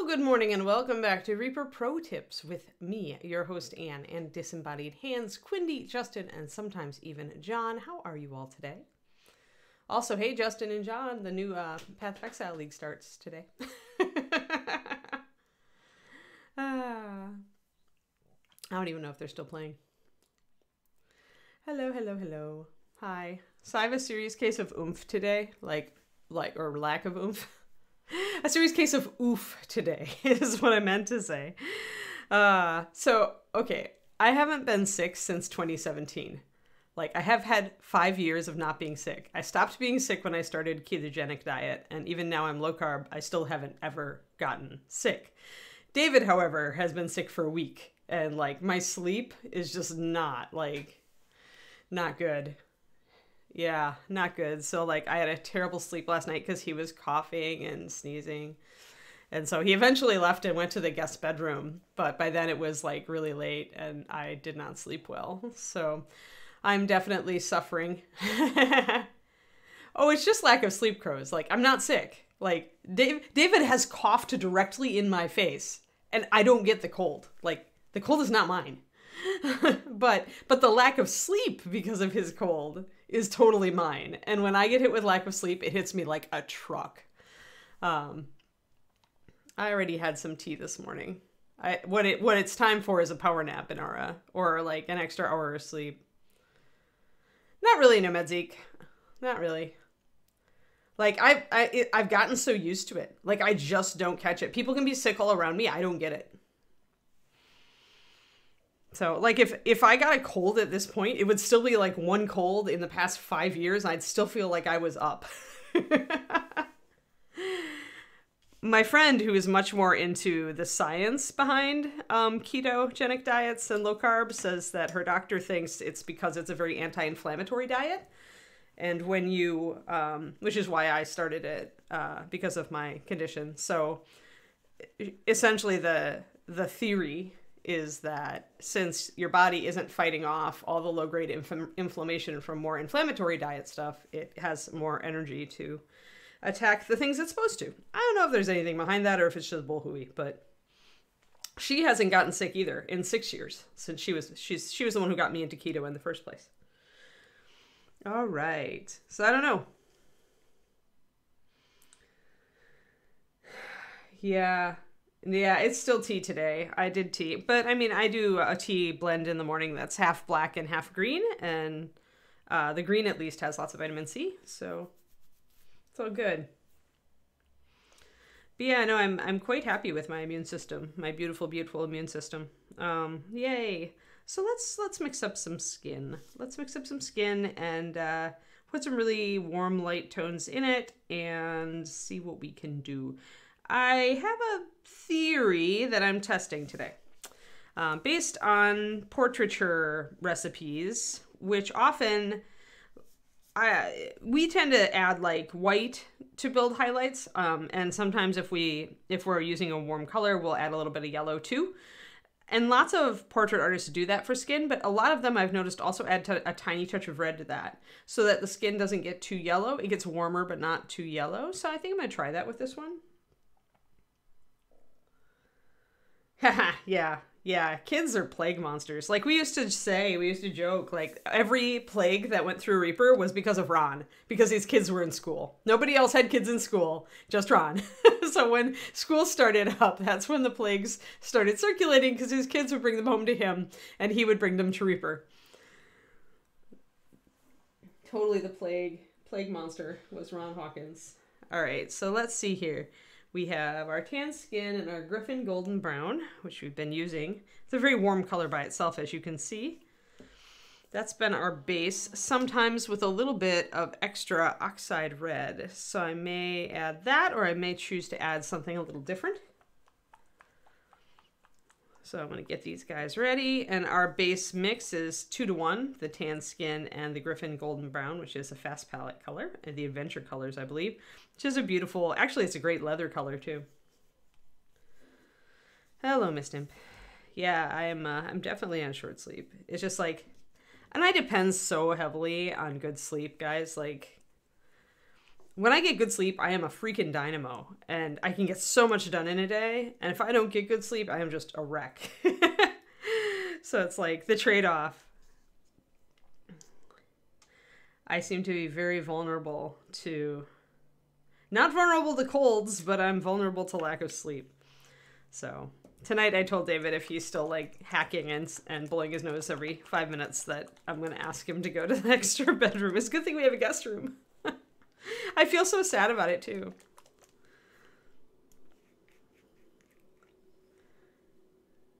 good morning and welcome back to Reaper Pro Tips with me, your host Anne, and disembodied hands, Quindy, Justin, and sometimes even John. How are you all today? Also, hey Justin and John, the new Path of Exile League starts today. I don't even know if they're still playing. Hello, hello, hello. Hi. So I have a serious case of oomph today, or lack of oomph. A serious case of oof today is what I meant to say. Okay, I haven't been sick since 2017. I have had 5 years of not being sick. I stopped being sick when I started ketogenic diet, and even now I'm low carb, I still haven't ever gotten sick. David, however, has been sick for a week, and my sleep is just not good. Yeah, not good. So I had a terrible sleep last night because he was coughing and sneezing. And so he eventually left and went to the guest bedroom. But by then it was really late and I did not sleep well. So I'm definitely suffering. Oh, it's just lack of sleep crows. I'm not sick. David has coughed directly in my face and I don't get the cold. The cold is not mine. but the lack of sleep because of his cold is totally mine. And when I get hit with lack of sleep, it hits me like a truck. I already had some tea this morning. What it's time for is a power nap in Aura, or an extra hour of sleep. Not really, Nemedzik. Not really. I've gotten so used to it. I just don't catch it. People can be sick all around me. I don't get it. So, if I got a cold at this point, it would still be one cold in the past 5 years. I'd still feel like I was up. My friend, who is much more into the science behind ketogenic diets and low carb, says that her doctor thinks it's because it's a very anti-inflammatory diet. And when you, which is why I started it, because of my condition. So, essentially the theory is that since your body isn't fighting off all the low-grade inflammation from more inflammatory diet stuff, it has more energy to attack the things it's supposed to. I don't know if there's anything behind that or if it's just bullhooey, but she hasn't gotten sick either in 6 years since she was the one who got me into keto in the first place. All right. So I don't know. Yeah, it's still tea today. I did tea, but I mean, I do a tea blend in the morning that's half black and half green, and the green at least has lots of vitamin C, so it's all good. But yeah, no, I'm quite happy with my immune system, my beautiful, beautiful immune system. Yay! So let's mix up some skin. Let's mix up some skin and put some really warm light tones in it and see what we can do. I have a theory that I'm testing today, based on portraiture recipes, which often we tend to add white to build highlights, and sometimes if we're using a warm color, we'll add a little bit of yellow too. And lots of portrait artists do that for skin, but a lot of them I've noticed also add a tiny touch of red to that, so that the skin doesn't get too yellow. It gets warmer, but not too yellow. So I think I'm gonna try that with this one. Haha, yeah, kids are plague monsters. We used to joke, every plague that went through Reaper was because of Ron, because his kids were in school. Nobody else had kids in school, just Ron. So when school started up, that's when the plagues started circulating, because his kids would bring them home to him, and he would bring them to Reaper. Totally the plague monster was Ron Hawkins. All right, so let's see here. We have our tan skin and our Griffin Golden Brown, which we've been using. It's a very warm color by itself, as you can see. That's been our base, sometimes with a little bit of extra oxide red. So I may add that, or I may choose to add something a little different. So I'm going to get these guys ready, and our base mix is 2-to-1, the tan skin and the Griffin Golden Brown, which is a fast palette color, and the Adventure colors, I believe, which is a beautiful, actually it's a great leather color too. Hello, Miss Imp. Yeah, I'm definitely on short sleep. It's just and I depend so heavily on good sleep, guys. when I get good sleep, I am a freaking dynamo, and I can get so much done in a day. And if I don't get good sleep, I am just a wreck. So it's like the trade-off. I seem to be very vulnerable to, not vulnerable to colds, but I'm vulnerable to lack of sleep. So tonight I told David if he's still like hacking and blowing his nose every 5 minutes that I'm going to ask him to go to the extra bedroom. It's a good thing we have a guest room. I feel so sad about it too.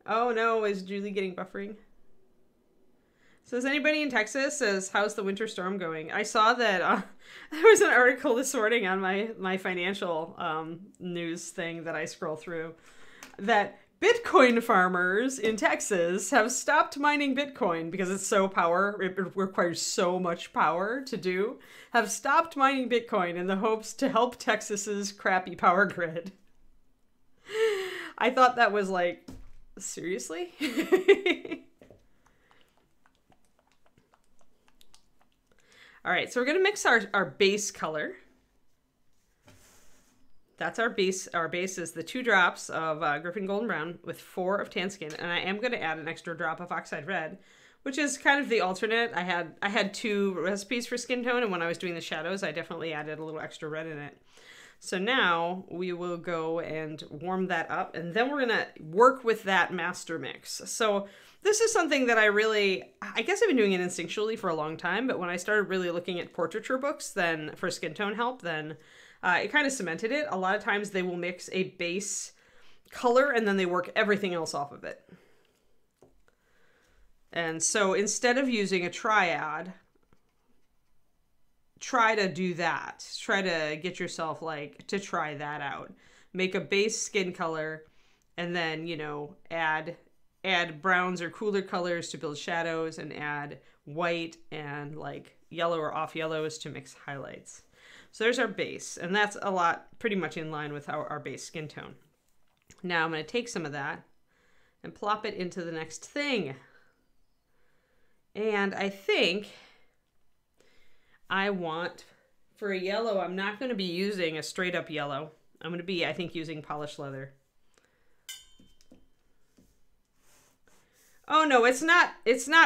Oh no, is Julie getting buffering? So is anybody in Texas says, how's the winter storm going? I saw that there was an article this morning on my financial news thing that I scroll through that Bitcoin farmers in Texas have stopped mining Bitcoin because it's so it requires so much power to do, have stopped mining Bitcoin in the hopes to help Texas's crappy power grid. I thought that was like, seriously? All right, so we're gonna mix our base color. That's our base. Our base is the 2 drops of Griffin Golden Brown with 4 of Tan Skin, and I am going to add an extra drop of Oxide Red, which is kind of the alternate. I had 2 recipes for skin tone, and when I was doing the shadows, I definitely added a little extra red in it. So now we will go and warm that up, and then we're going to work with that master mix. So this is something that I guess I've been doing it instinctually for a long time, but when I started really looking at portraiture books then for skin tone help, then it kind of cemented it. A lot of times they will mix a base color and then they work everything else off of it. And so instead of using a triad, try to do that. Try to get yourself to try that out. Make a base skin color and then, add browns or cooler colors to build shadows and add white and yellow or off yellows to mix highlights. So there's our base, and that's pretty much in line with our base skin tone. Now I'm going to take some of that and plop it into the next thing. And I think I want, for a yellow, I'm not going to be using a straight up yellow. I'm going to be, I think, using polished leather. Oh no, it's not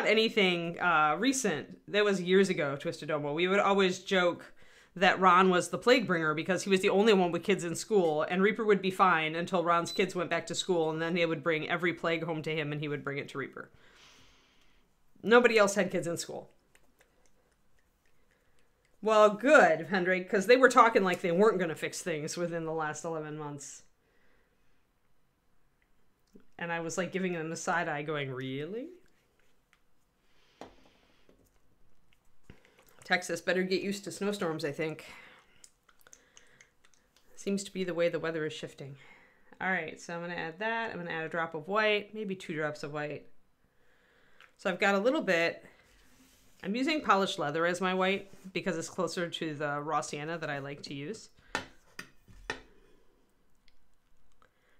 anything recent. That was years ago, Twisted Domo. We would always joke that Ron was the plague bringer because he was the only one with kids in school, and Reaper would be fine until Ron's kids went back to school, and then they would bring every plague home to him and he would bring it to Reaper. Nobody else had kids in school. Well, good, Hendrik, because they were talking like they weren't going to fix things within the last 11 months. And I was giving them the side eye going, really? Texas better get used to snowstorms, I think. Seems to be the way the weather is shifting. All right, so I'm going to add that. I'm going to add a drop of white, maybe 2 drops of white. So I've got a little bit. I'm using polished leather as my white because it's closer to the raw sienna that I like to use.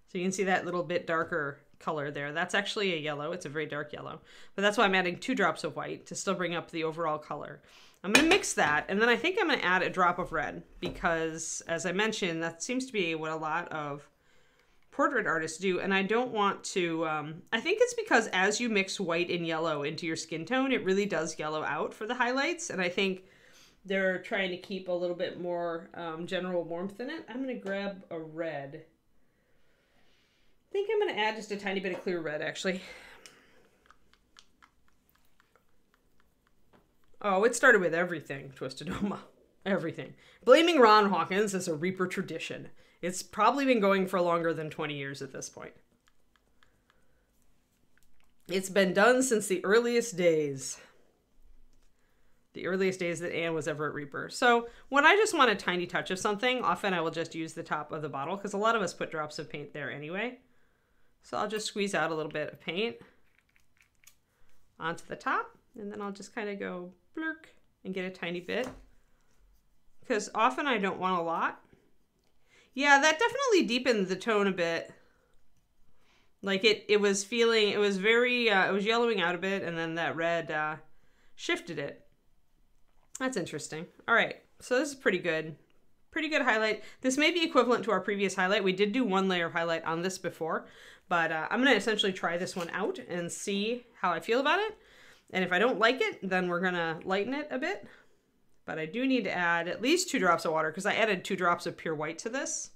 So you can see that little bit darker color there. That's actually a yellow. It's a very dark yellow. But that's why I'm adding 2 drops of white to still bring up the overall color. I'm going to mix that, and then I think I'm going to add a drop of red because, as I mentioned, that seems to be what a lot of portrait artists do, and I don't want to, I think it's because as you mix white and yellow into your skin tone, it really does yellow out for the highlights, and I think they're trying to keep a little bit more general warmth in it. I'm going to grab a red. I think I'm going to add just a tiny bit of clear red, actually. Oh, it started with everything, Twisted Oma. Everything. Blaming Ron Hawkins is a Reaper tradition. It's probably been going for longer than 20 years at this point. It's been done since the earliest days. The earliest days that Anne was ever at Reaper. So when I just want a tiny touch of something, often I will just use the top of the bottle because a lot of us put drops of paint there anyway. So I'll just squeeze out a little bit of paint onto the top, and then I'll just kind of go blurk and get a tiny bit. Because often I don't want a lot. Yeah, that definitely deepened the tone a bit. Like it was feeling, it was very, it was yellowing out a bit, and then that red shifted it. That's interesting. All right, so this is pretty good. Pretty good highlight. This may be equivalent to our previous highlight. We did do 1 layer of highlight on this before, but I'm going to essentially try this one out and see how I feel about it. And if I don't like it, then we're going to lighten it a bit. But I do need to add at least 2 drops of water because I added 2 drops of pure white to this.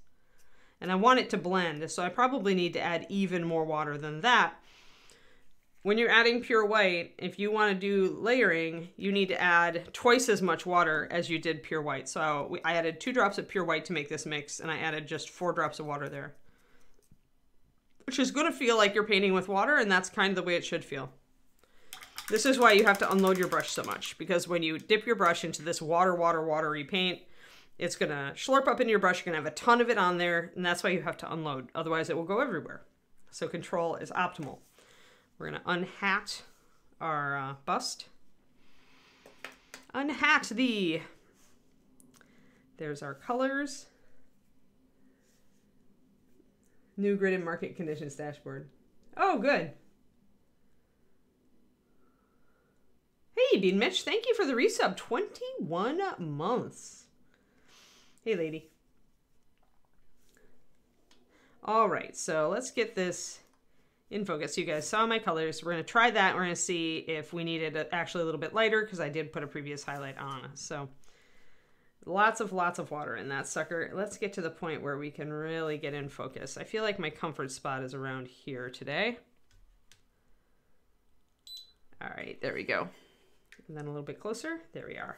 And I want it to blend, so I probably need to add even more water than that. When you're adding pure white, if you want to do layering, you need to add twice as much water as you did pure white. So I added 2 drops of pure white to make this mix, and I added just 4 drops of water there. Which is going to feel like you're painting with water, and that's kind of the way it should feel. This is why you have to unload your brush so much, because when you dip your brush into this watery paint, it's going to slurp up in your brush. You're going to have a ton of it on there, and that's why you have to unload. Otherwise, it will go everywhere. So control is optimal. We're going to unhat our bust. Unhat thee. There's our colors. New grid and market conditions dashboard. Oh, good. Hey, Bean Mitch, thank you for the resub. 21 months. Hey, lady. All right, so let's get this in focus. You guys saw my colors. We're going to try that. We're going to see if we needed it actually a little bit lighter because I did put a previous highlight on. So lots of water in that sucker. Let's get to the point where we can really get in focus. I feel like my comfort spot is around here today. All right, there we go. And then a little bit closer. There we are.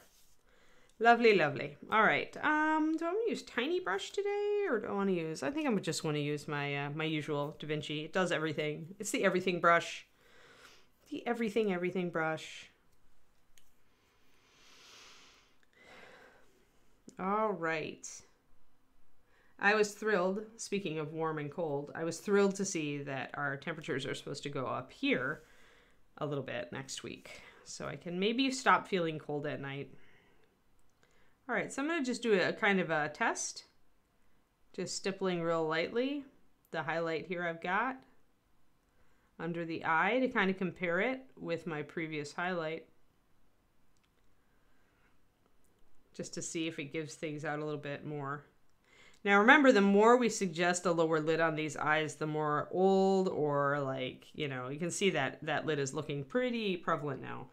Lovely, lovely. All right. Do I want to use tiny brush today, or do I want to use? I think I just want to use my my usual Da Vinci. It does everything. It's the everything brush. The everything brush. All right. I was thrilled. Speaking of warm and cold, I was thrilled to see that our temperatures are supposed to go up here a little bit next week, so I can maybe stop feeling cold at night. All right, so I'm going to just do a kind of a test. Just stippling real lightly. The highlight here I've got under the eye to kind of compare it with my previous highlight. Just to see if it gives things out a little bit more. Now remember, the more we suggest a lower lid on these eyes, the more old or like, you know, you can see that that lid is looking pretty prevalent now.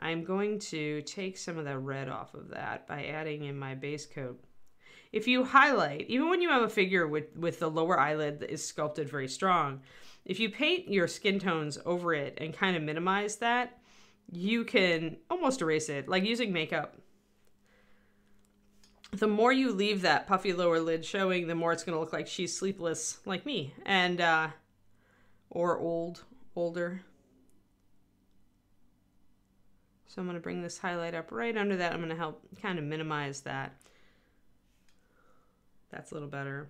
I'm going to take some of the red off of that by adding in my base coat. If you highlight, even when you have a figure with the lower eyelid that is sculpted very strong, if you paint your skin tones over it and kind of minimize that, you can almost erase it, like using makeup. The more you leave that puffy lower lid showing, the more it's going to look like she's sleepless like me, and or older. So I'm going to bring this highlight up right under that. I'm going to help kind of minimize that. That's a little better.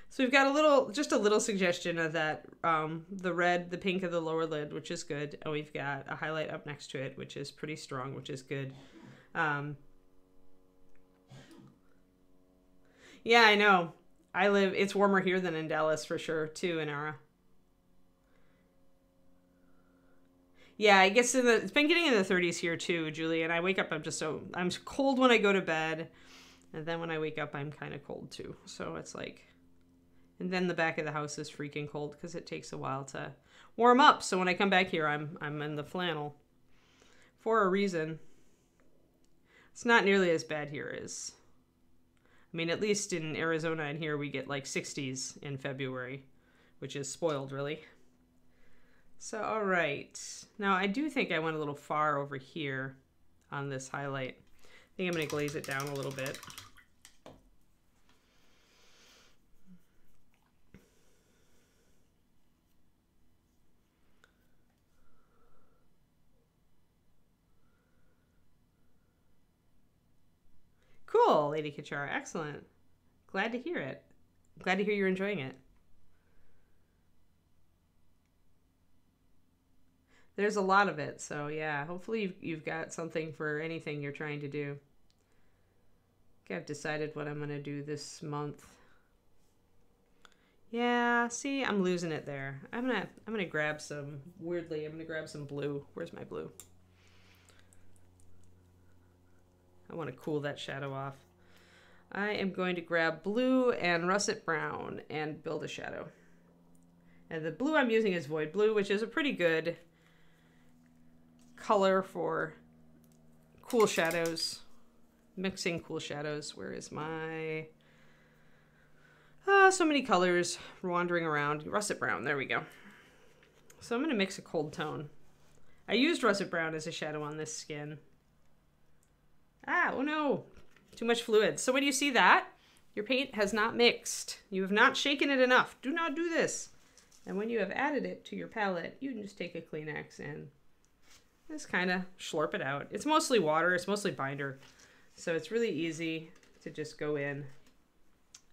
So we've got just a little suggestion of that, the red, the pink of the lower lid, which is good. And we've got a highlight up next to it, which is pretty strong, which is good. Yeah, I know. It's warmer here than in Dallas for sure, too, in Ara. Yeah, it gets it's been getting in the 30s here too, Julie, and I wake up, I'm cold when I go to bed, and then when I wake up, I'm kind of cold too. So it's like, and then the back of the house is freaking cold because it takes a while to warm up. So when I come back here, I'm in the flannel for a reason. It's not nearly as bad here as, I mean, at least in Arizona and here we get like 60s in February, which is spoiled really. So, all right. Now, I do think I went a little far over here on this highlight. I think I'm going to glaze it down a little bit. Cool, Lady Kachara. Excellent. Glad to hear it. Glad to hear you're enjoying it. There's a lot of it, so yeah, hopefully you've got something for anything you're trying to do. I think I've decided what I'm going to do this month. Yeah, see, I'm losing it there. I'm gonna grab some, weirdly, I'm gonna grab some blue. Where's my blue? I want to cool that shadow off. I am going to grab blue and russet brown and build a shadow. And the blue I'm using is Void Blue, which is a pretty good color for cool shadows. Mixing cool shadows. Where is my... so many colors wandering around. Russet brown, there we go. So I'm going to mix a cold tone. I used russet brown as a shadow on this skin. Oh no, too much fluid. So when you see that, your paint has not mixed. You have not shaken it enough. Do not do this. And when you have added it to your palette, you can just take a Kleenex and just kind of slurp it out. It's mostly water, it's mostly binder. So it's really easy to just go in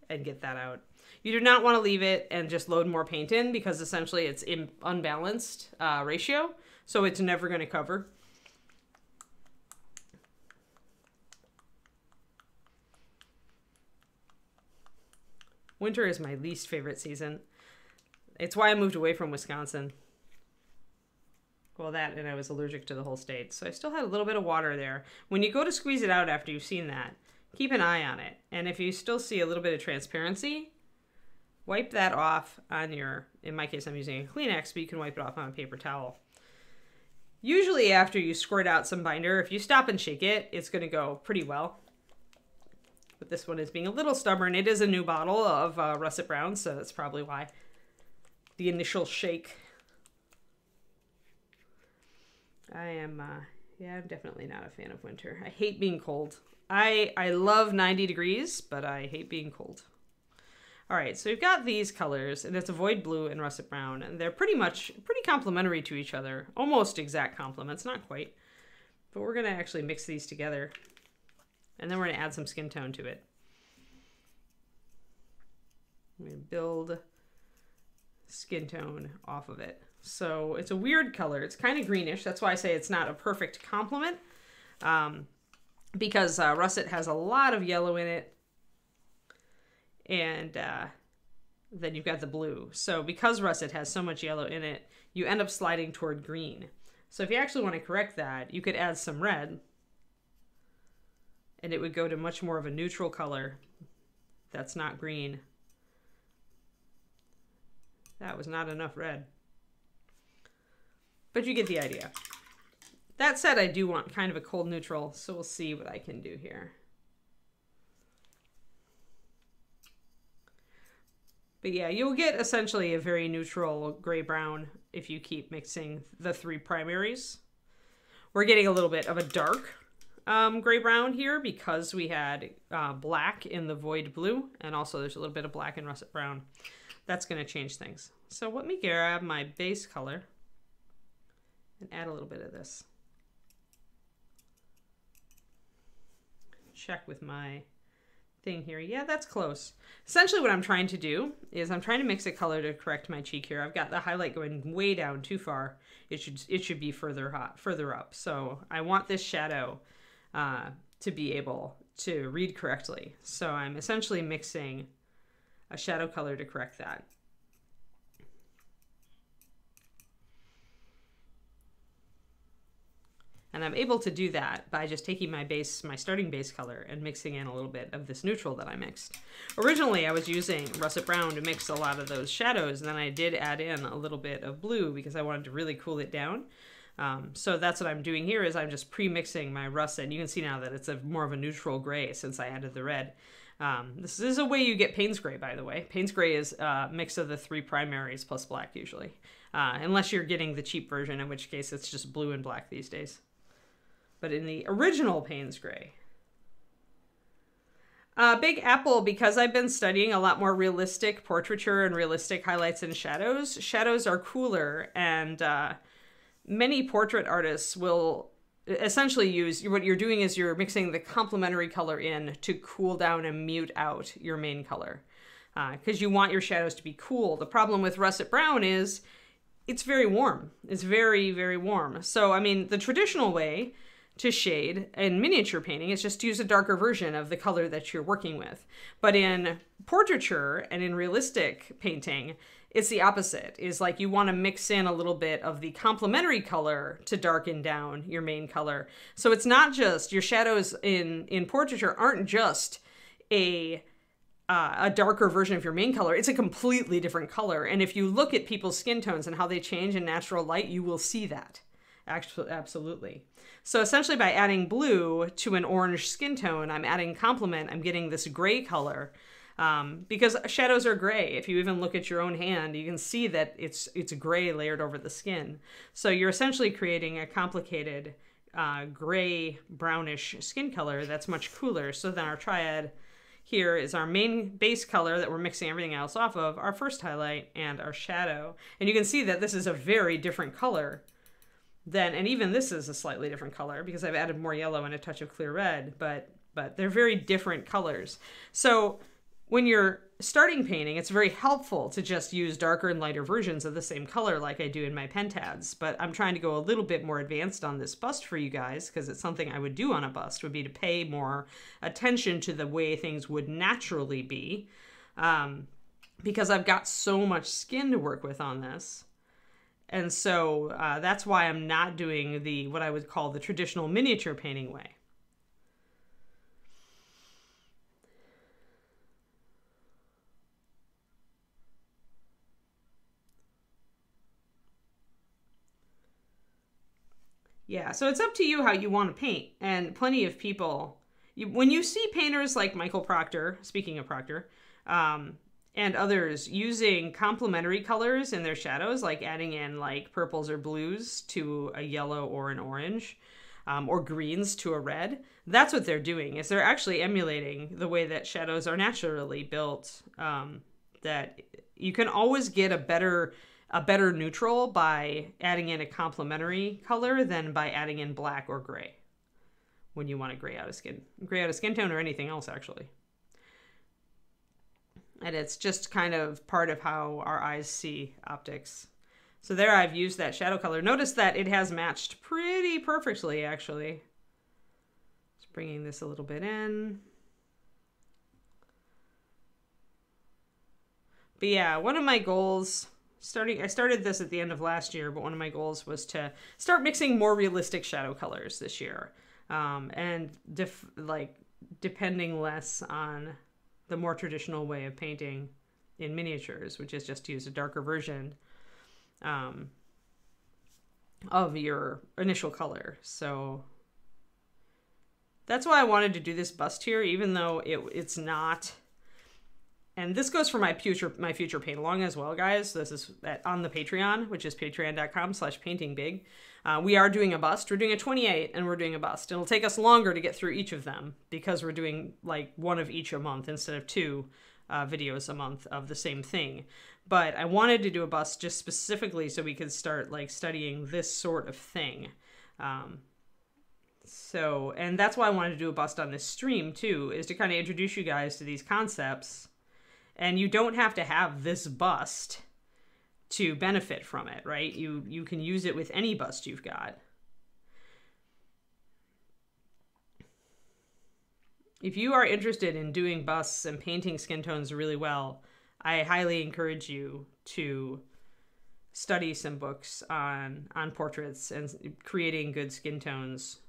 and get that out. You do not want to leave it and just load more paint in because essentially it's in unbalanced ratio. So it's never going to cover. Winter is my least favorite season. It's why I moved away from Wisconsin. Well, that and I was allergic to the whole state. So I still had a little bit of water there. When you go to squeeze it out after you've seen that, keep an eye on it. And if you still see a little bit of transparency, wipe that off on your, in my case I'm using a Kleenex, but you can wipe it off on a paper towel. Usually after you squirt out some binder, if you stop and shake it, it's going to go pretty well. But this one is being a little stubborn. It is a new bottle of russet brown, so that's probably why. The initial shake. I'm definitely not a fan of winter. I hate being cold. I love 90 degrees, but I hate being cold. All right, so we've got these colors, and it's a Void Blue and Russet Brown, and they're pretty complementary to each other. Almost exact complements, not quite. But we're gonna actually mix these together. And then we're going to add some skin tone to it. I'm going to build skin tone off of it. So it's a weird color. It's kind of greenish. That's why I say it's not a perfect complement. Because russet has a lot of yellow in it. And then you've got the blue. So because russet has so much yellow in it, you end up sliding toward green. So if you actually want to correct that, you could add some red. And it would go to much more of a neutral color that's not green. That was not enough red. But you get the idea. That said, I do want kind of a cold neutral, so we'll see what I can do here. But yeah, you'll get essentially a very neutral gray-brown if you keep mixing the three primaries. We're getting a little bit of a dark gray-brown here because we had black in the Void Blue, and also there's a little bit of black in Russet Brown. That's going to change things. So let me grab my base color and add a little bit of this. Check with my thing here. Yeah, that's close. Essentially what I'm trying to do is I'm trying to mix a color to correct my cheek here. I've got the highlight going way down too far. It should be further up. So I want this shadow to be able to read correctly. So I'm essentially mixing a shadow color to correct that. And I'm able to do that by just taking my starting base color and mixing in a little bit of this neutral that I mixed. Originally, I was using Russet Brown to mix a lot of those shadows, and then I did add in a little bit of blue because I wanted to really cool it down. So that's what I'm doing here is I'm just pre-mixing my russet. And you can see now that it's more of a neutral gray since I added the red. This is a way you get Payne's Gray, by the way. Payne's Gray is a mix of the three primaries plus black usually. Unless you're getting the cheap version, in which case it's just blue and black these days. But in the original Payne's Gray. Big Apple, because I've been studying a lot more realistic portraiture and realistic highlights and shadows. Shadows are cooler, and many portrait artists will essentially use, what you're doing is you're mixing the complementary color in to cool down and mute out your main color. Because you want your shadows to be cool. The problem with Russet Brown is it's very warm. It's very, very warm. So, I mean, the traditional way to shade in miniature painting is just to use a darker version of the color that you're working with. But in portraiture and in realistic painting, it's the opposite. Is like you want to mix in a little bit of the complementary color to darken down your main color. So it's not just, your shadows in portraiture aren't just a darker version of your main color, it's a completely different color. And if you look at people's skin tones and how they change in natural light, you will see that. Actually, absolutely. So essentially by adding blue to an orange skin tone, I'm adding complement, I'm getting this gray color. Because shadows are gray. If you even look at your own hand, you can see that it's gray layered over the skin. So you're essentially creating a complicated gray brownish skin color that's much cooler. So then our triad here is our main base color that we're mixing everything else off of, our first highlight, and our shadow. And you can see that this is a very different color than, and even this is a slightly different color because I've added more yellow and a touch of clear red, but they're very different colors. So when you're starting painting, it's very helpful to just use darker and lighter versions of the same color like I do in my pentads. But I'm trying to go a little bit more advanced on this bust for you guys because it's something I would do on a bust, would be to pay more attention to the way things would naturally be. Because I've got so much skin to work with on this. And so that's why I'm not doing what I would call the traditional miniature painting way. Yeah, so it's up to you how you want to paint. And plenty of people, when you see painters like Michael Proctor, speaking of Proctor, and others using complementary colors in their shadows, like adding in like purples or blues to a yellow or an orange, or greens to a red, that's what they're doing, is they're actually emulating the way that shadows are naturally built, that you can always get a better neutral by adding in a complementary color than by adding in black or gray when you want to gray out a skin tone or anything else, actually. And it's just kind of part of how our eyes see optics. So there I've used that shadow color. Notice that it has matched pretty perfectly, actually. Just bringing this a little bit in. But yeah, one of my goals, I started this at the end of last year, but one of my goals was to start mixing more realistic shadow colors this year. And depending less on the more traditional way of painting in miniatures, which is just to use a darker version of your initial color. So that's why I wanted to do this bust here, even though it's not. And this goes for my future paint along as well, guys. This is on the Patreon, which is patreon.com/paintingbig. We are doing a bust. We're doing a 28 and we're doing a bust. It'll take us longer to get through each of them because we're doing like one of each a month instead of 2 videos a month of the same thing. But I wanted to do a bust just specifically so we could start like studying this sort of thing. And that's why I wanted to do a bust on this stream too, is to kind of introduce you guys to these concepts. And you don't have to have this bust to benefit from it, right? You can use it with any bust you've got. If you are interested in doing busts and painting skin tones really well, I highly encourage you to study some books on portraits and creating good skin tones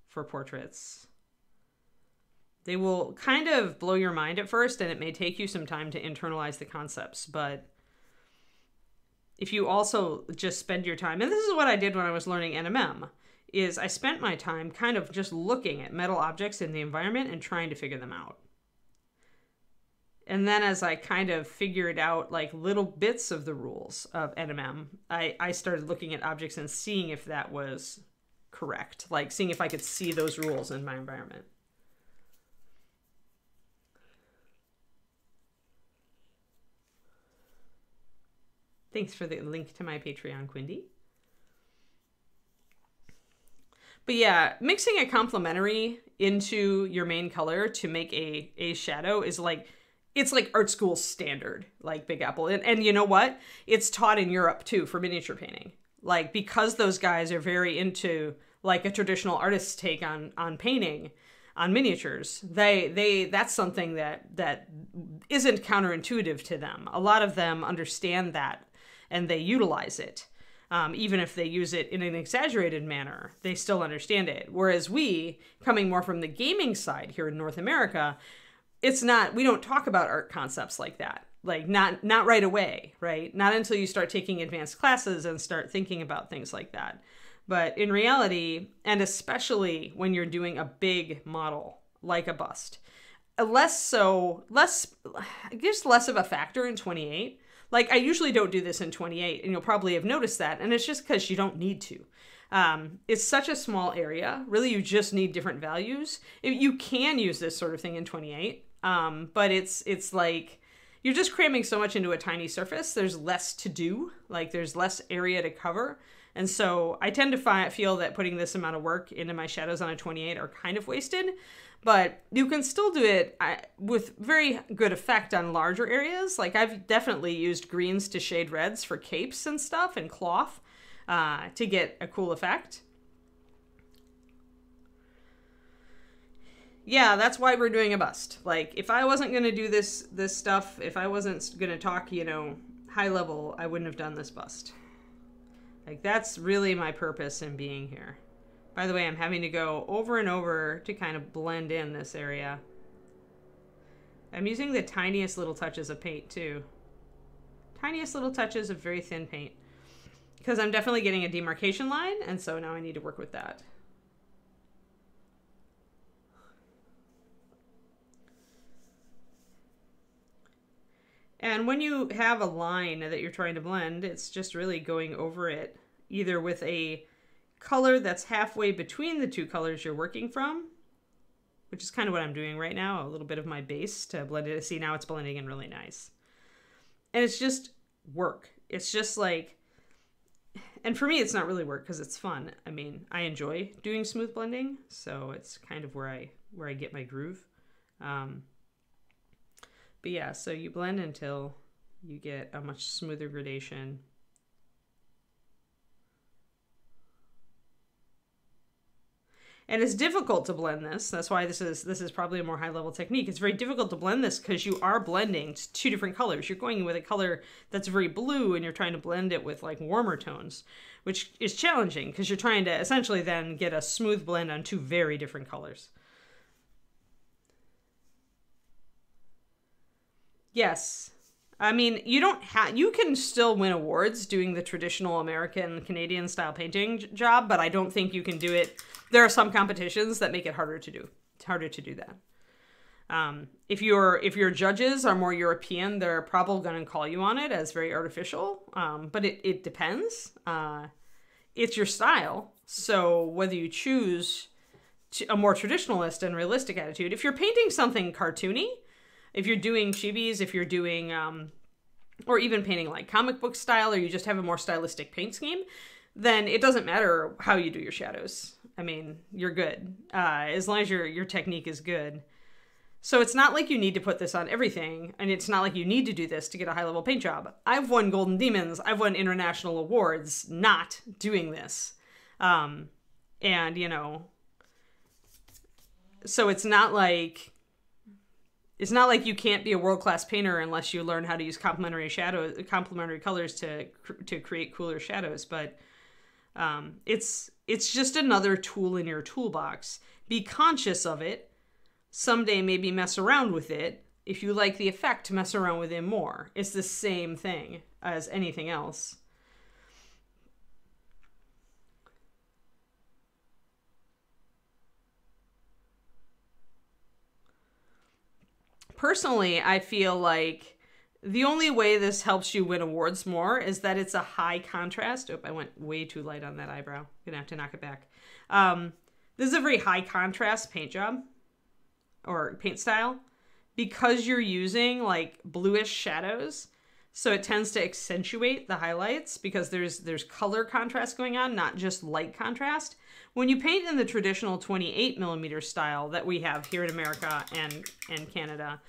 for portraits. They will kind of blow your mind at first, and it may take you some time to internalize the concepts, but if you also just spend your time, and this is what I did when I was learning NMM, is I spent my time kind of just looking at metal objects in the environment and trying to figure them out. And then as I kind of figured out like little bits of the rules of NMM, I started looking at objects and seeing if that was correct, like seeing if I could see those rules in my environment. Thanks for the link to my Patreon, Quindy. But yeah, mixing a complementary into your main color to make a shadow is like, it's like art school standard, like Big Apple. And you know what? It's taught in Europe too for miniature painting. Like, because those guys are very into like a traditional artist's take on painting, on miniatures, that's something that isn't counterintuitive to them. A lot of them understand that and they utilize it. Even if they use it in an exaggerated manner, they still understand it. Whereas we, coming more from the gaming side here in North America, it's not, we don't talk about art concepts like that. Like not right away, right? Not until you start taking advanced classes and start thinking about things like that. But in reality, and especially when you're doing a big model like a bust, less of a factor in 28. Like I usually don't do this in 28, and you'll probably have noticed that. And it's just because you don't need to. It's such a small area. Really, you just need different values. You can use this sort of thing in 28, but it's like you're just cramming so much into a tiny surface. There's less to do. Like there's less area to cover. And so I tend to feel that putting this amount of work into my shadows on a 28 are kind of wasted. But you can still do it with very good effect on larger areas. Like I've definitely used greens to shade reds for capes and stuff and cloth to get a cool effect. Yeah, that's why we're doing a bust. Like if I wasn't going to do this stuff, if I wasn't going to talk, you know, high level, I wouldn't have done this bust. Like that's really my purpose in being here. By the way, I'm having to go over and over to kind of blend in this area. I'm using the tiniest little touches of paint too. Tiniest little touches of very thin paint. Because I'm definitely getting a demarcation line, and so now I need to work with that. And when you have a line that you're trying to blend, it's just really going over it, either with a color that's halfway between the two colors you're working from, which is kind of what I'm doing right now, a little bit of my base to blend it. See, now it's blending in really nice. And it's just work. It's just like, and for me, it's not really work because it's fun. I mean, I enjoy doing smooth blending, so it's kind of where I get my groove. But yeah, so you blend until you get a much smoother gradation. And it's difficult to blend this. That's why this is probably a more high level technique. It's very difficult to blend this because you are blending two different colors. You're going with a color that's very blue and you're trying to blend it with like warmer tones, which is challenging because you're trying to essentially then get a smooth blend on two very different colors. Yes. I mean, you can still win awards doing the traditional American Canadian style painting job, but I don't think you can do it. There are some competitions that make it harder to do. It's harder to do that. If your judges are more European, they're probably going to call you on it as very artificial. But it depends. It's your style. So whether you choose a more traditionalist and realistic attitude, if you're painting something cartoony, if you're doing chibis, if you're doing, or even painting like comic book style, or you just have a more stylistic paint scheme, then it doesn't matter how you do your shadows. I mean, you're good, as long as your technique is good. So it's not like you need to put this on everything, and it's not like you need to do this to get a high-level paint job. I've won Golden Demons, I've won international awards not doing this. And, you know, so it's not like you can't be a world-class painter unless you learn how to use complementary colors to create cooler shadows. But it's just another tool in your toolbox. Be conscious of it. Someday maybe mess around with it. If you like the effect, mess around with it more. It's the same thing as anything else. Personally, I feel like the only way this helps you win awards more is that it's a high contrast. Oh, I went way too light on that eyebrow. Gonna have to knock it back. This is a very high contrast paint job or paint style because you're using like bluish shadows. So it tends to accentuate the highlights because there's color contrast going on, not just light contrast. When you paint in the traditional 28mm style that we have here in America and Canada,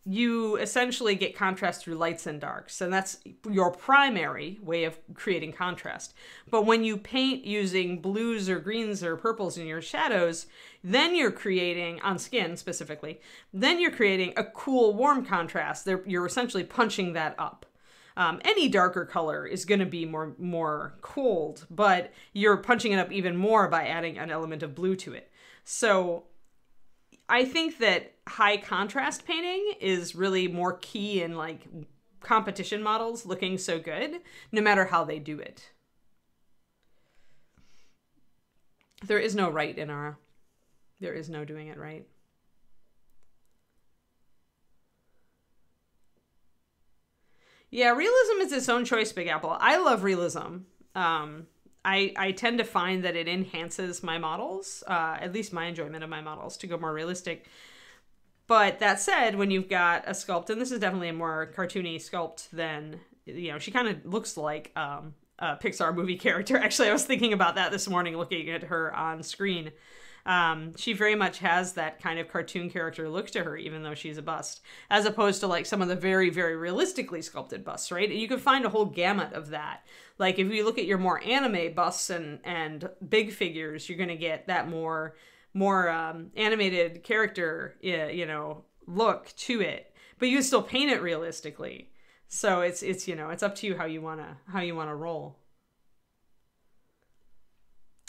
you essentially get contrast through lights and darks, and that's your primary way of creating contrast. But when you paint using blues or greens or purples in your shadows, then you're creating, on skin specifically, then you're creating a cool, warm contrast. You're essentially punching that up. Any darker color is going to be more cold, but you're punching it up even more by adding an element of blue to it. So I think that high contrast painting is really more key in like competition models looking so good, no matter how they do it. There is no right in our, there is no doing it right. Yeah, realism is its own choice, Big Apple. I love realism. I tend to find that it enhances my models, at least my enjoyment of my models, to go more realistic. But that said, when you've got a sculpt, and this is definitely a more cartoony sculpt than, you know, she kind of looks like a Pixar movie character. Actually, I was thinking about that this morning looking at her on screen. She very much has that kind of cartoon character look to her, even though she's a bust, as opposed to like some of the very, very realistically sculpted busts, right? And you can find a whole gamut of that. Like if you look at your more anime busts and big figures, you're going to get that more animated character, you know, look to it, but you still paint it realistically. So it's you know, it's up to you how you wanna roll.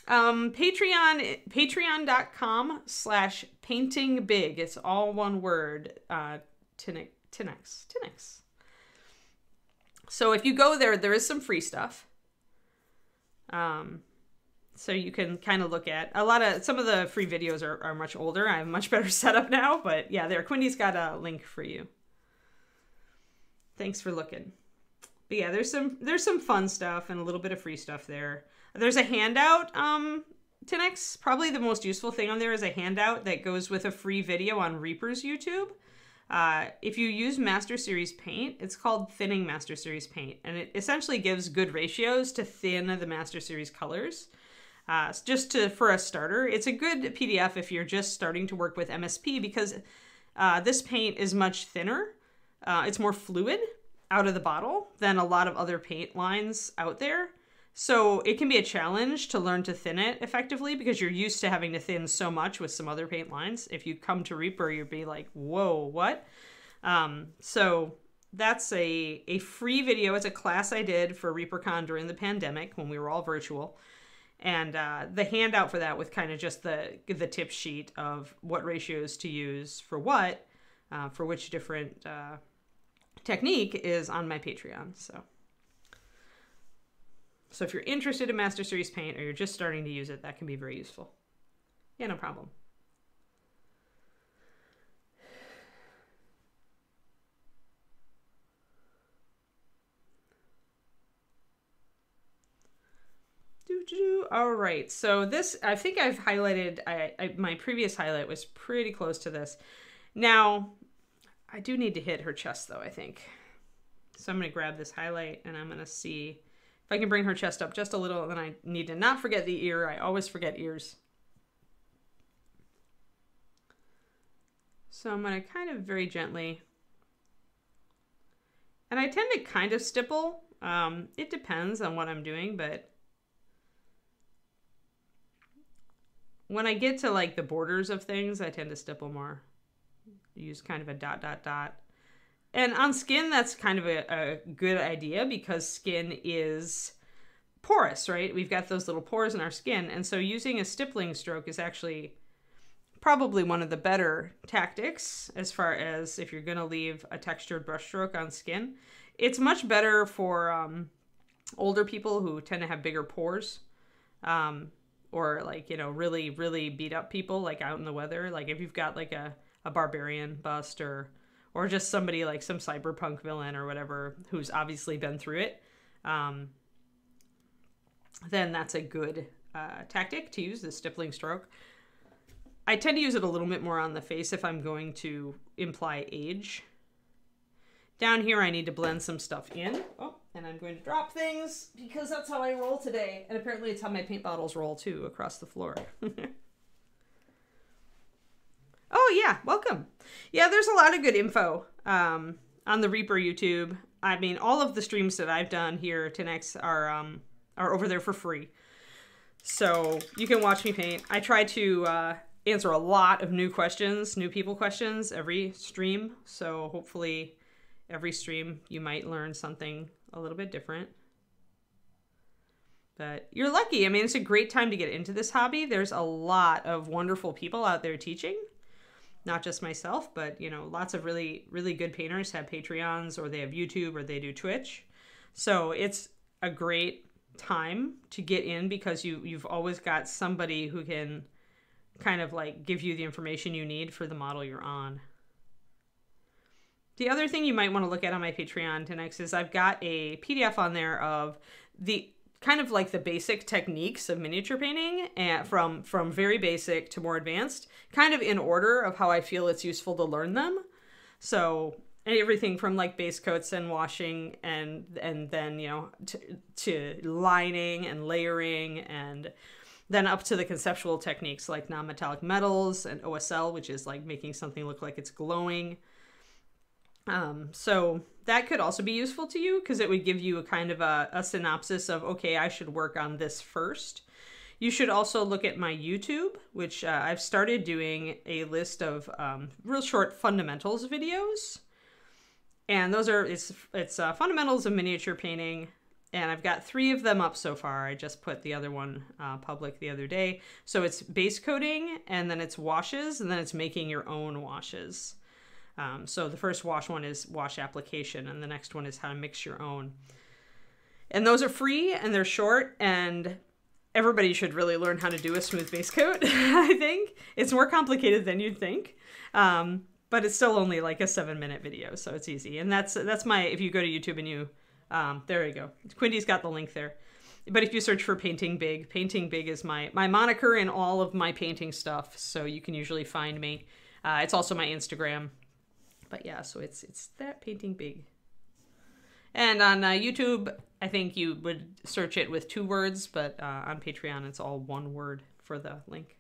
Patreon.com/paintingbig. It's all one word. Tinix. So if you go there, there is some free stuff. So you can kind of look at some of the free videos are much older. I have a much better setup now, but yeah, there. Quindy's got a link for you. Thanks for looking. But yeah, there's some fun stuff and a little bit of free stuff there. There's a handout, Tinix. Probably the most useful thing on there is a handout that goes with a free video on Reaper's YouTube. If you use Master Series Paint, it's called Thinning Master Series Paint, and it essentially gives good ratios to thin the Master Series colors. For a starter, it's a good PDF if you're just starting to work with MSP, because this paint is much thinner. It's more fluid out of the bottle than a lot of other paint lines out there. So it can be a challenge to learn to thin it effectively because you're used to having to thin so much with some other paint lines. If you come to Reaper, you'll be like, whoa, what? So that's a free video. It's a class I did for ReaperCon during the pandemic when we were all virtual. And the handout for that with kind of just the tip sheet of what ratios to use for what, for which different technique is on my Patreon. So if you're interested in Master Series Paint or you're just starting to use it, that can be very useful. Yeah, no problem. All right, so this, I think I've highlighted, my previous highlight was pretty close to this. Now, I do need to hit her chest though, I think. So I'm gonna grab this highlight and I'm gonna see if I can bring her chest up just a little, and then I need to not forget the ear. I always forget ears. So I'm gonna kind of very gently, and I tend to kind of stipple. It depends on what I'm doing, but when I get to like the borders of things, I tend to stipple more. Use kind of a dot, dot, dot. And on skin, that's kind of a good idea because skin is porous, right? We've got those little pores in our skin. And so using a stippling stroke is actually probably one of the better tactics as far as if you're going to leave a textured brush stroke on skin. It's much better for older people who tend to have bigger pores. Or like, you know, really, really beat up people like out in the weather. Like if you've got like a barbarian bust or just somebody like some cyberpunk villain or whatever who's obviously been through it, then that's a good tactic to use, the stippling stroke. I tend to use it a little bit more on the face if I'm going to imply age. Down here I need to blend some stuff in. Oh, and I'm going to drop things because that's how I roll today. And apparently it's how my paint bottles roll too, across the floor. Oh yeah, welcome. Yeah, there's a lot of good info on the Reaper YouTube. I mean, all of the streams that I've done here to Next are over there for free. So you can watch me paint. I try to answer a lot of new people questions every stream. So hopefully every stream you might learn something a little bit different. But you're lucky. I mean, it's a great time to get into this hobby. There's a lot of wonderful people out there teaching. not just myself, but, you know, lots of really, really good painters have Patreons, or they have YouTube, or they do Twitch. So it's a great time to get in, because you've always got somebody who can kind of like give you the information you need for the model you're on. The other thing you might want to look at on my Patreon next is I've got a PDF on there of the kind of like the basic techniques of miniature painting, and from very basic to more advanced, kind of in order of how I feel it's useful to learn them. So everything from like base coats and washing and then, you know, to lining and layering, and then up to the conceptual techniques like non-metallic metals and OSL, which is like making something look like it's glowing. So that could also be useful to you, because it would give you a kind of a synopsis of, okay, I should work on this first. You should also look at my YouTube, which I've started doing a list of real short fundamentals videos. And those are, it's fundamentals of miniature painting. And I've got 3 of them up so far. I just put the other one public the other day. So it's base coating, and then it's washes, and then it's making your own washes. So the first wash one is wash application, and the next one is how to mix your own. And those are free, and they're short, and everybody should really learn how to do a smooth base coat, I think. It's more complicated than you'd think, but it's still only like a 7-minute video, so it's easy. And that's my, if you go to YouTube and you, there you go. Quindy's got the link there. But if you search for Painting Big is my moniker in all of my painting stuff, so you can usually find me. It's also my Instagram. But yeah, so it's that Painting Big. And on YouTube, I think you would search it with 2 words, but on Patreon, it's all 1 word for the link.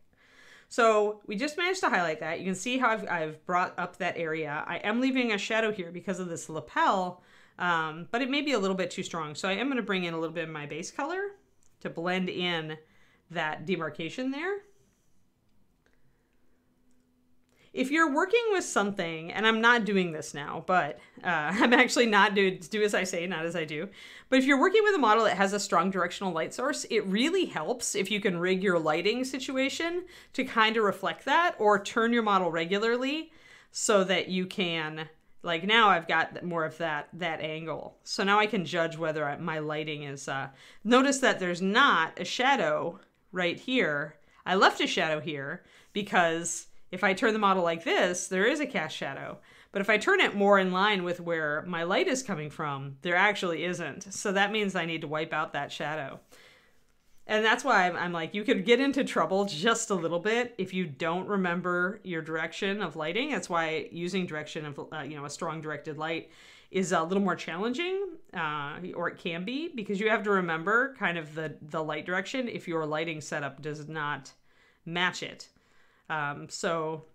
So we just managed to highlight that. You can see how I've brought up that area. I am leaving a shadow here because of this lapel, but it may be a little bit too strong. So I am going to bring in a little bit of my base color to blend in that demarcation there. If you're working with something, and I'm not doing this now, but I'm actually not do as I say, not as I do. But if you're working with a model that has a strong directional light source, it really helps if you can rig your lighting situation to kind of reflect that, or turn your model regularly so that you can, like now I've got more of that angle. So now I can judge whether my lighting is, notice that there's not a shadow right here. I left a shadow here because if I turn the model like this, there is a cast shadow. But if I turn it more in line with where my light is coming from, there actually isn't. So that means I need to wipe out that shadow. And that's why I'm like, you could get into trouble just a little bit if you don't remember your direction of lighting. That's why using direction of, a strong directed light is a little more challenging, or it can be, because you have to remember kind of the light direction if your lighting setup does not match it. So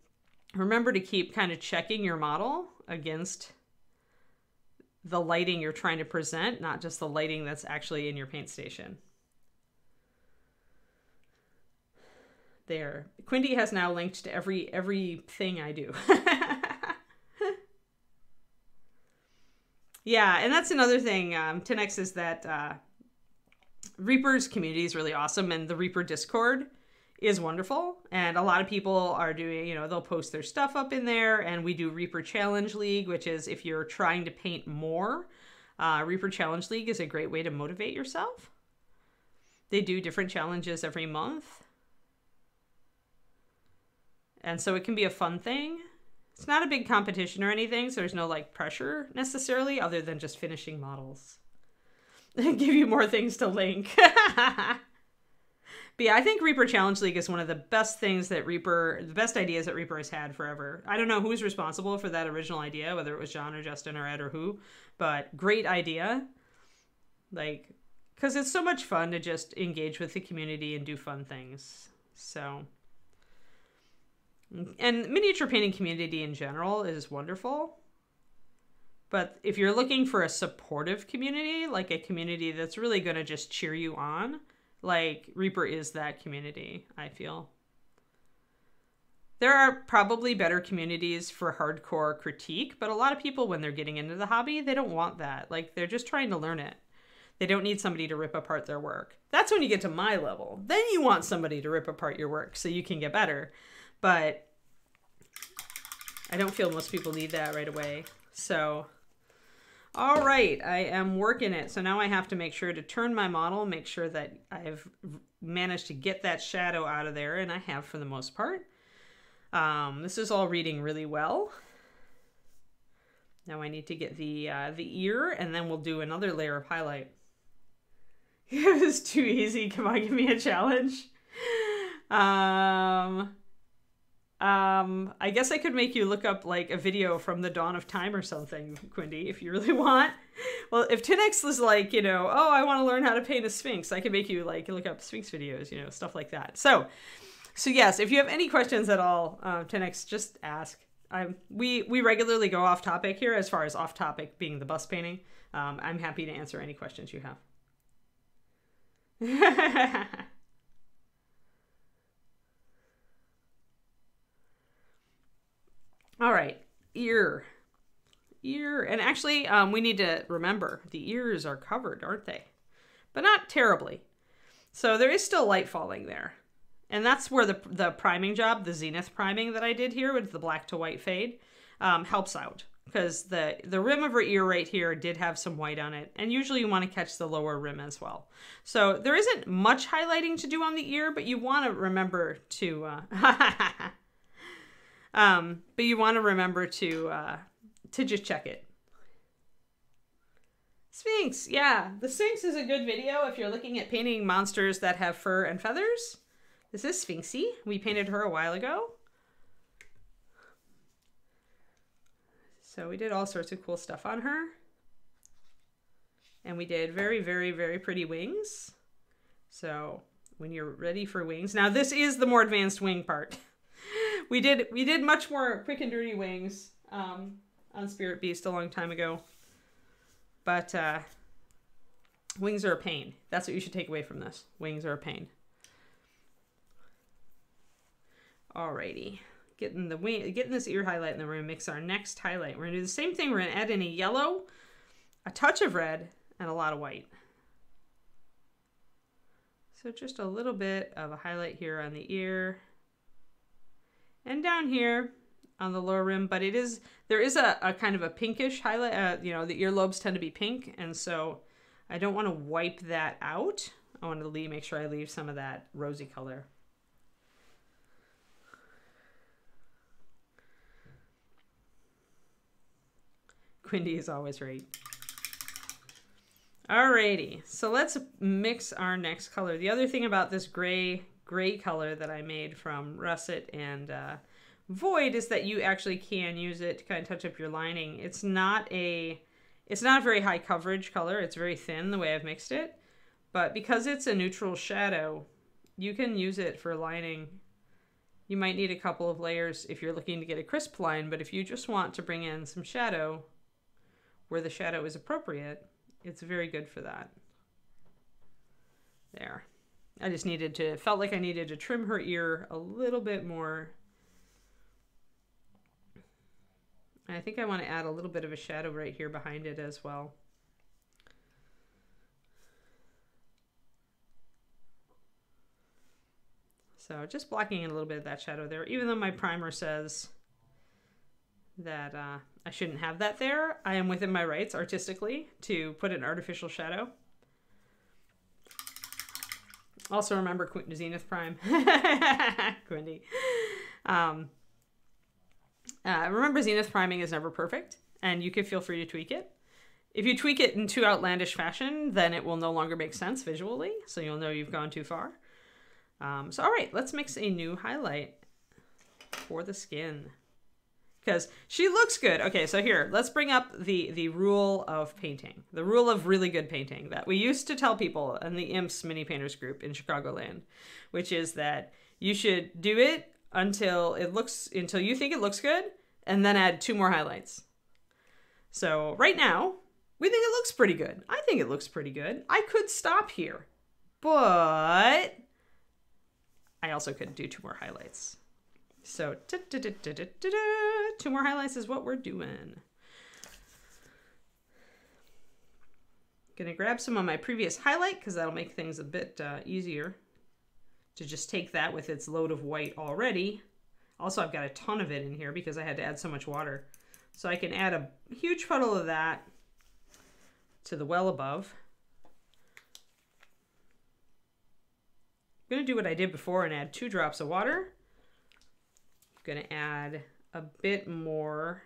remember to keep kind of checking your model against the lighting you're trying to present, not just the lighting that's actually in your paint station. There. Quindy has now linked to everything I do. Yeah, and that's another thing, 10X, is that Reaper's community is really awesome, and the Reaper Discord is wonderful, and a lot of people are doing, they'll post their stuff up in there, and we do Reaper Challenge League, which is if you're trying to paint more, Reaper Challenge League is a great way to motivate yourself. They do different challenges every month, and so it can be a fun thing. It's not a big competition or anything, so there's no pressure necessarily, other than just finishing models. Give you more things to link. But yeah, I think Reaper Challenge League is one of the best things that the best ideas that Reaper has had forever. I don't know who's responsible for that original idea, whether it was John or Justin or Ed or who, but great idea. Because it's so much fun to just engage with the community and do fun things. So, and miniature painting community in general is wonderful. But if you're looking for a supportive community, like a community that's really going to just cheer you on, Reaper is that community, I feel. There are probably better communities for hardcore critique, but a lot of people, when they're getting into the hobby, they don't want that. They're just trying to learn it. They don't need somebody to rip apart their work. That's when you get to my level. Then you want somebody to rip apart your work so you can get better. But I don't feel most people need that right away. So, all right, I am working it. So now I have to make sure to turn my model, make sure that I've managed to get that shadow out of there, and I have for the most part. This is all reading really well. Now I need to get the ear, and then we'll do another layer of highlight. It was too easy. Come on, give me a challenge. I guess I could make you look up like a video from the dawn of time or something, Quindy, if you really want. Well, if 10x was like, you know, oh, I want to learn how to paint a Sphinx, I could make you like look up Sphinx videos, you know, stuff like that. So yes, if you have any questions at all, 10x, just ask. We regularly go off topic here, as far as off topic being the bust painting. I'm happy to answer any questions you have. All right, ear. And actually, we need to remember the ears are covered, aren't they? But not terribly. So there is still light falling there. And that's where the priming job, the zenith priming that I did here with the black to white fade, helps out. Because the rim of her ear right here did have some white on it. And usually you want to catch the lower rim as well. So there isn't much highlighting to do on the ear, but you want to remember to... but you want to remember to just check it. Sphinx, yeah. The Sphinx is a good video if you're looking at painting monsters that have fur and feathers. This is Sphinxy. We painted her a while ago. So we did all sorts of cool stuff on her. And we did very, very, very pretty wings. So when you're ready for wings. Now this is the more advanced wing part. We did much more quick and dirty wings on Spirit Beast a long time ago. But wings are a pain. That's what you should take away from this. Wings are a pain. Alrighty. Getting this ear highlight, and then we're gonna mix our next highlight. We're gonna do the same thing. We're gonna add in a yellow, a touch of red, and a lot of white. So just a little bit of a highlight here on the ear. And down here on the lower rim, but there is a kind of a pinkish highlight. You know, the earlobes tend to be pink, and so I don't want to wipe that out. I want to make sure I leave some of that rosy color. Quindy is always right. Alrighty, so let's mix our next color. The other thing about this gray color that I made from Russet and Void is that you actually can use it to kind of touch up your lining. It's not a very high coverage color. It's very thin the way I've mixed it, but because it's a neutral shadow, you can use it for lining. You might need a couple of layers if you're looking to get a crisp line, but if you just want to bring in some shadow where the shadow is appropriate, it's very good for that. There. I just felt like I needed to trim her ear a little bit more. And I think I want to add a little bit of a shadow right here behind it as well. So just blocking in a little bit of that shadow there, even though my primer says that I shouldn't have that there. I am within my rights artistically to put an artificial shadow. Also remember Zenith Prime. Quindy. Remember Zenith priming is never perfect, and you can feel free to tweak it. If you tweak it in too outlandish fashion, then it will no longer make sense visually, so you'll know you've gone too far. So all right, let's mix a new highlight for the skin. Because she looks good. Okay, so here, let's bring up the rule of painting. The rule of really good painting that we used to tell people in the IMPS mini painters group in Chicagoland, which is that you should do it until you think it looks good, and then add 2 more highlights. So right now, we think it looks pretty good. I think it looks pretty good. I could stop here, but I also could do 2 more highlights. So 2 more highlights is what we're doing. Gonna grab some of my previous highlight because that'll make things a bit easier to just take that with its load of white already. Also, I've got a ton of it in here because I had to add so much water. So I can add a huge puddle of that to the well above. I'm going to do what I did before and add 2 drops of water. I'm going to add a bit more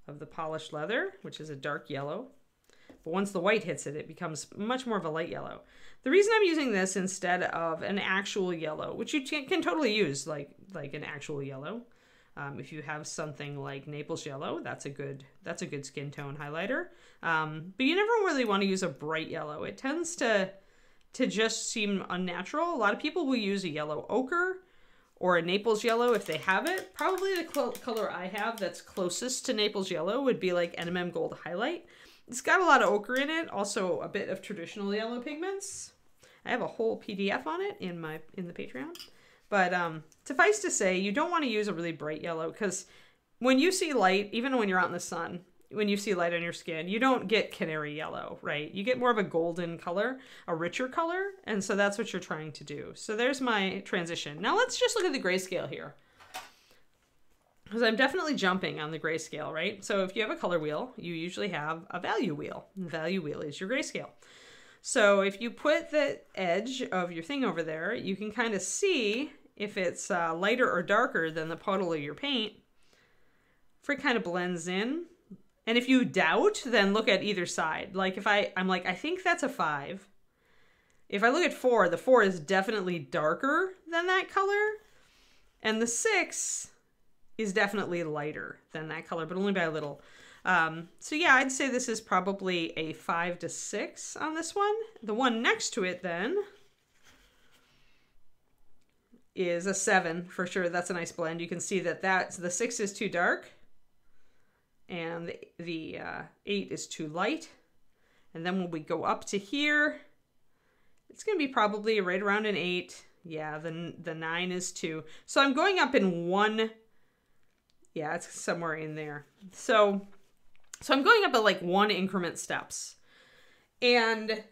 of the polished leather, which is a dark yellow. But once the white hits it, it becomes much more of a light yellow. The reason I'm using this instead of an actual yellow, which you can totally use like an actual yellow. If you have something like Naples yellow, that's a good skin tone highlighter. But you never really want to use a bright yellow. It tends to just seem unnatural. A lot of people will use a yellow ochre or a Naples yellow if they have it. Probably the color I have that's closest to Naples yellow would be like NMM Gold Highlight. It's got a lot of ochre in it, also a bit of traditional yellow pigments. I have a whole PDF on it in the Patreon. But suffice to say, you don't want to use a really bright yellow because when you see light, even when you're out in the sun, when you see light on your skin, you don't get canary yellow, right? You get more of a golden color, a richer color, and so that's what you're trying to do. So there's my transition. Now let's just look at the grayscale here. Because I'm definitely jumping on the grayscale, right? So if you have a color wheel, you usually have a value wheel. The value wheel is your grayscale. So if you put the edge of your thing over there, you can kind of see if it's lighter or darker than the puddle of your paint. For it kind of blends in. And if you doubt, then look at either side. Like if I'm like, I think that's a 5. If I look at 4, the 4 is definitely darker than that color. And the 6 is definitely lighter than that color, but only by a little. So yeah, I'd say this is probably a 5 to 6 on this one. The one next to it then is a 7 for sure. That's a nice blend. You can see that the 6 is too dark and the 8 is too light. And then when we go up to here, it's going to be probably right around an 8. Yeah, the 9 is 2. So I'm going up in 1. Yeah, it's somewhere in there. So I'm going up at like 1 increment steps. And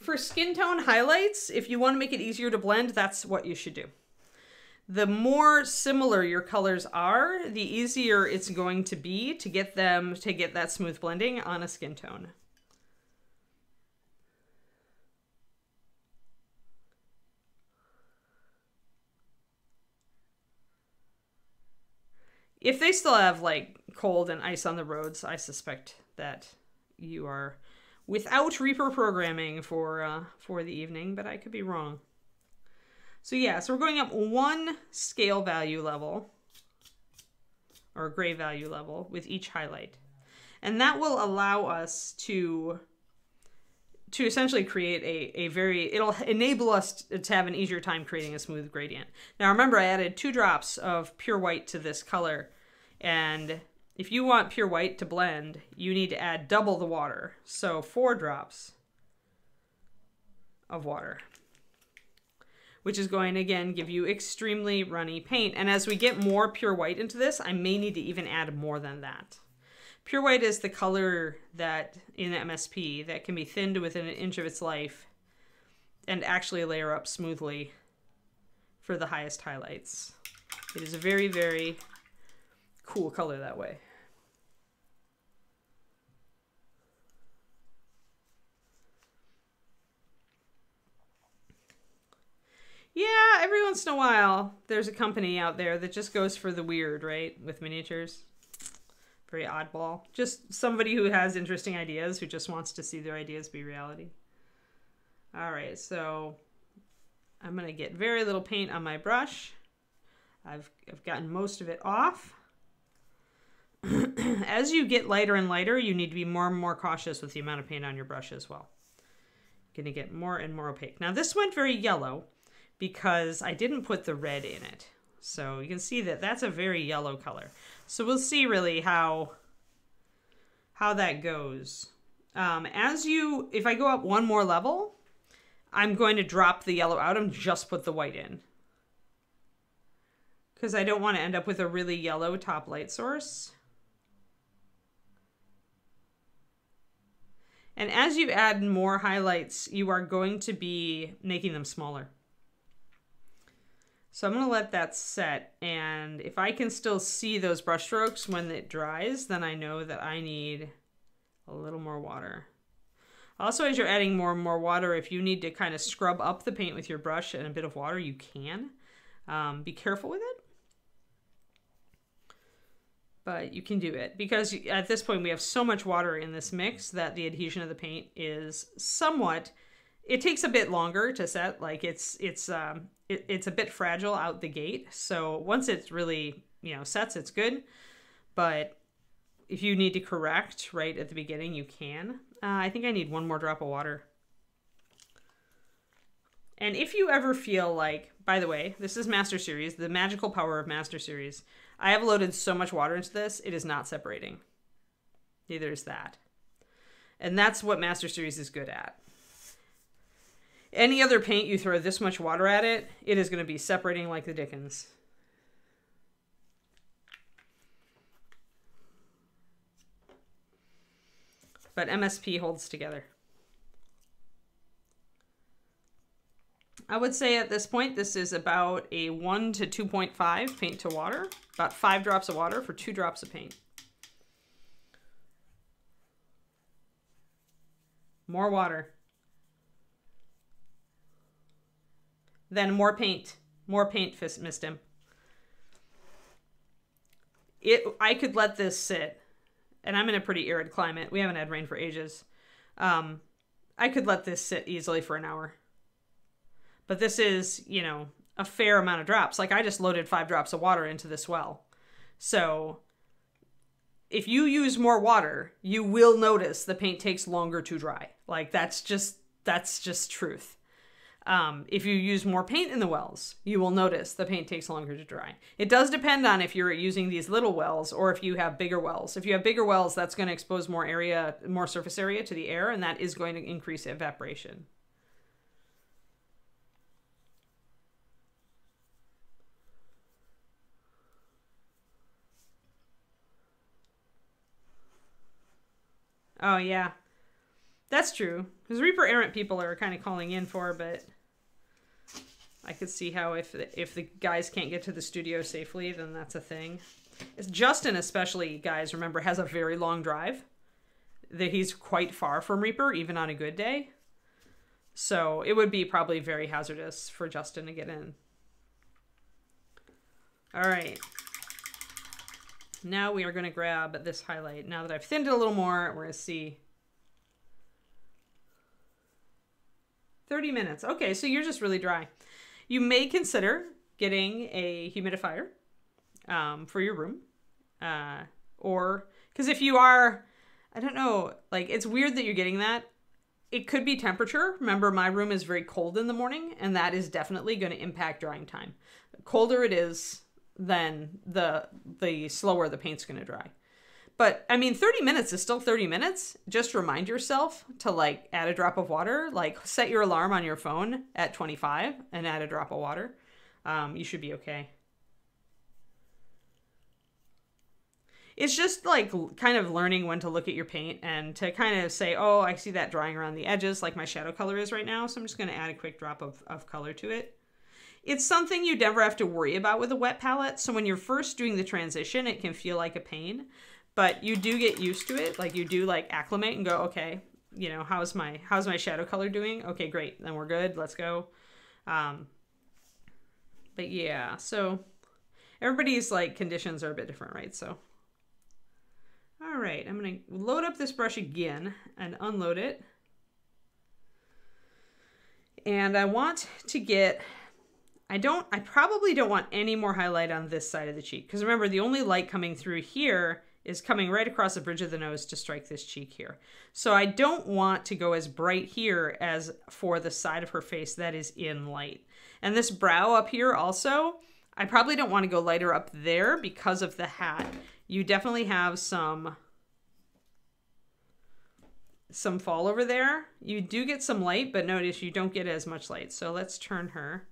for skin tone highlights, if you want to make it easier to blend, that's what you should do. The more similar your colors are, the easier it's going to be to get that smooth blending on a skin tone. If they still have like cold and ice on the roads, I suspect that you are without Reaper programming for the evening, but I could be wrong. So yeah, so we're going up 1 scale value level or gray value level with each highlight. And that will allow us to essentially create it'll enable us to have an easier time creating a smooth gradient. Now remember, I added 2 drops of pure white to this color. And if you want pure white to blend, you need to add double the water. So 4 drops of water, which is going to, again, give you extremely runny paint. And as we get more pure white into this, I may need to even add more than that. Pure white is the color that in the MSP that can be thinned within an inch of its life and actually layer up smoothly for the highest highlights. It is a very, very cool color that way. Yeah, every once in a while, there's a company out there that just goes for the weird, right? With miniatures. Very oddball. Just somebody who has interesting ideas, who just wants to see their ideas be reality. All right, so I'm going to get very little paint on my brush. I've gotten most of it off. As you get lighter and lighter, you need to be more and more cautious with the amount of paint on your brush as well. You're going to get more and more opaque. Now this went very yellow because I didn't put the red in it. So you can see that that's a very yellow color. So we'll see really how that goes. If I go up 1 more level, I'm going to drop the yellow out and just put the white in. Because I don't want to end up with a really yellow top light source. And as you add more highlights, you are going to be making them smaller. So I'm going to let that set, and if I can still see those brush strokes when it dries, then I know that I need a little more water. Also, as you're adding more and more water, if you need to kind of scrub up the paint with your brush and a bit of water, you can. Be careful with it. But you can do it, because at this point we have so much water in this mix that the adhesion of the paint is somewhat... It takes a bit longer to set, like it's a bit fragile out the gate. So once it's really, sets, it's good. But if you need to correct right at the beginning, you can. I think I need one more drop of water. And if you ever feel like, by the way, this is Master Series, the magical power of Master Series. I have loaded so much water into this, it is not separating. Neither is that. And that's what Master Series is good at. Any other paint, you throw this much water at it, it is going to be separating like the dickens. But MSP holds together. I would say at this point, this is about a 1 to 2.5 paint to water. About 5 drops of water for 2 drops of paint. More water. Then more paint. More paint missed him. I could let this sit. And I'm in a pretty arid climate. We haven't had rain for ages. I could let this sit easily for an hour. But this is, a fair amount of drops. Like, I just loaded 5 drops of water into this well. So if you use more water, you will notice the paint takes longer to dry. Like, that's just truth. If you use more paint in the wells, you will notice the paint takes longer to dry. It does depend on if you're using these little wells or if you have bigger wells. If you have bigger wells, that's going to expose more area, more surface area to the air, and that is going to increase evaporation. Oh, yeah. That's true. Because Reaper Errant people are kind of calling in for, but I could see how if the guys can't get to the studio safely, then that's a thing. Justin especially, guys, remember, has a very long drive. He's quite far from Reaper, even on a good day. So it would be probably very hazardous for Justin to get in. All right. Now we are going to grab this highlight. Now that I've thinned it a little more, we're going to see 30 minutes. Okay, so you're just really dry. You may consider getting a humidifier for your room. Or, because if you are, I don't know, like, it's weird that you're getting that. It could be temperature. Remember, my room is very cold in the morning, and that is definitely going to impact drying time. The colder it is, then the slower the paint's going to dry. But, I mean, 30 minutes is still 30 minutes. Just remind yourself to, like, add a drop of water. Like, set your alarm on your phone at 25 and add a drop of water. You should be okay. It's just, like, kind of learning when to look at your paint and to kind of say, oh, I see that drying around the edges like my shadow color is right now. So I'm just going to add a quick drop of color to it. It's something you never have to worry about with a wet palette. So when you're first doing the transition, it can feel like a pain. But you do get used to it. Like, you do, like, acclimate and go, okay, how's my shadow color doing? Okay, great. Then we're good. Let's go. But yeah, so everybody's, like, conditions are a bit different, right? So, all right, I'm going to load up this brush again and unload it. And I want to get... I probably don't want any more highlight on this side of the cheek. Because remember, the only light coming through here is coming right across the bridge of the nose to strike this cheek here. So I don't want to go as bright here as for the side of her face that is in light. And this brow up here also, I probably don't want to go lighter up there because of the hat. You definitely have some fall over there. You do get some light, but notice you don't get as much light. So let's turn her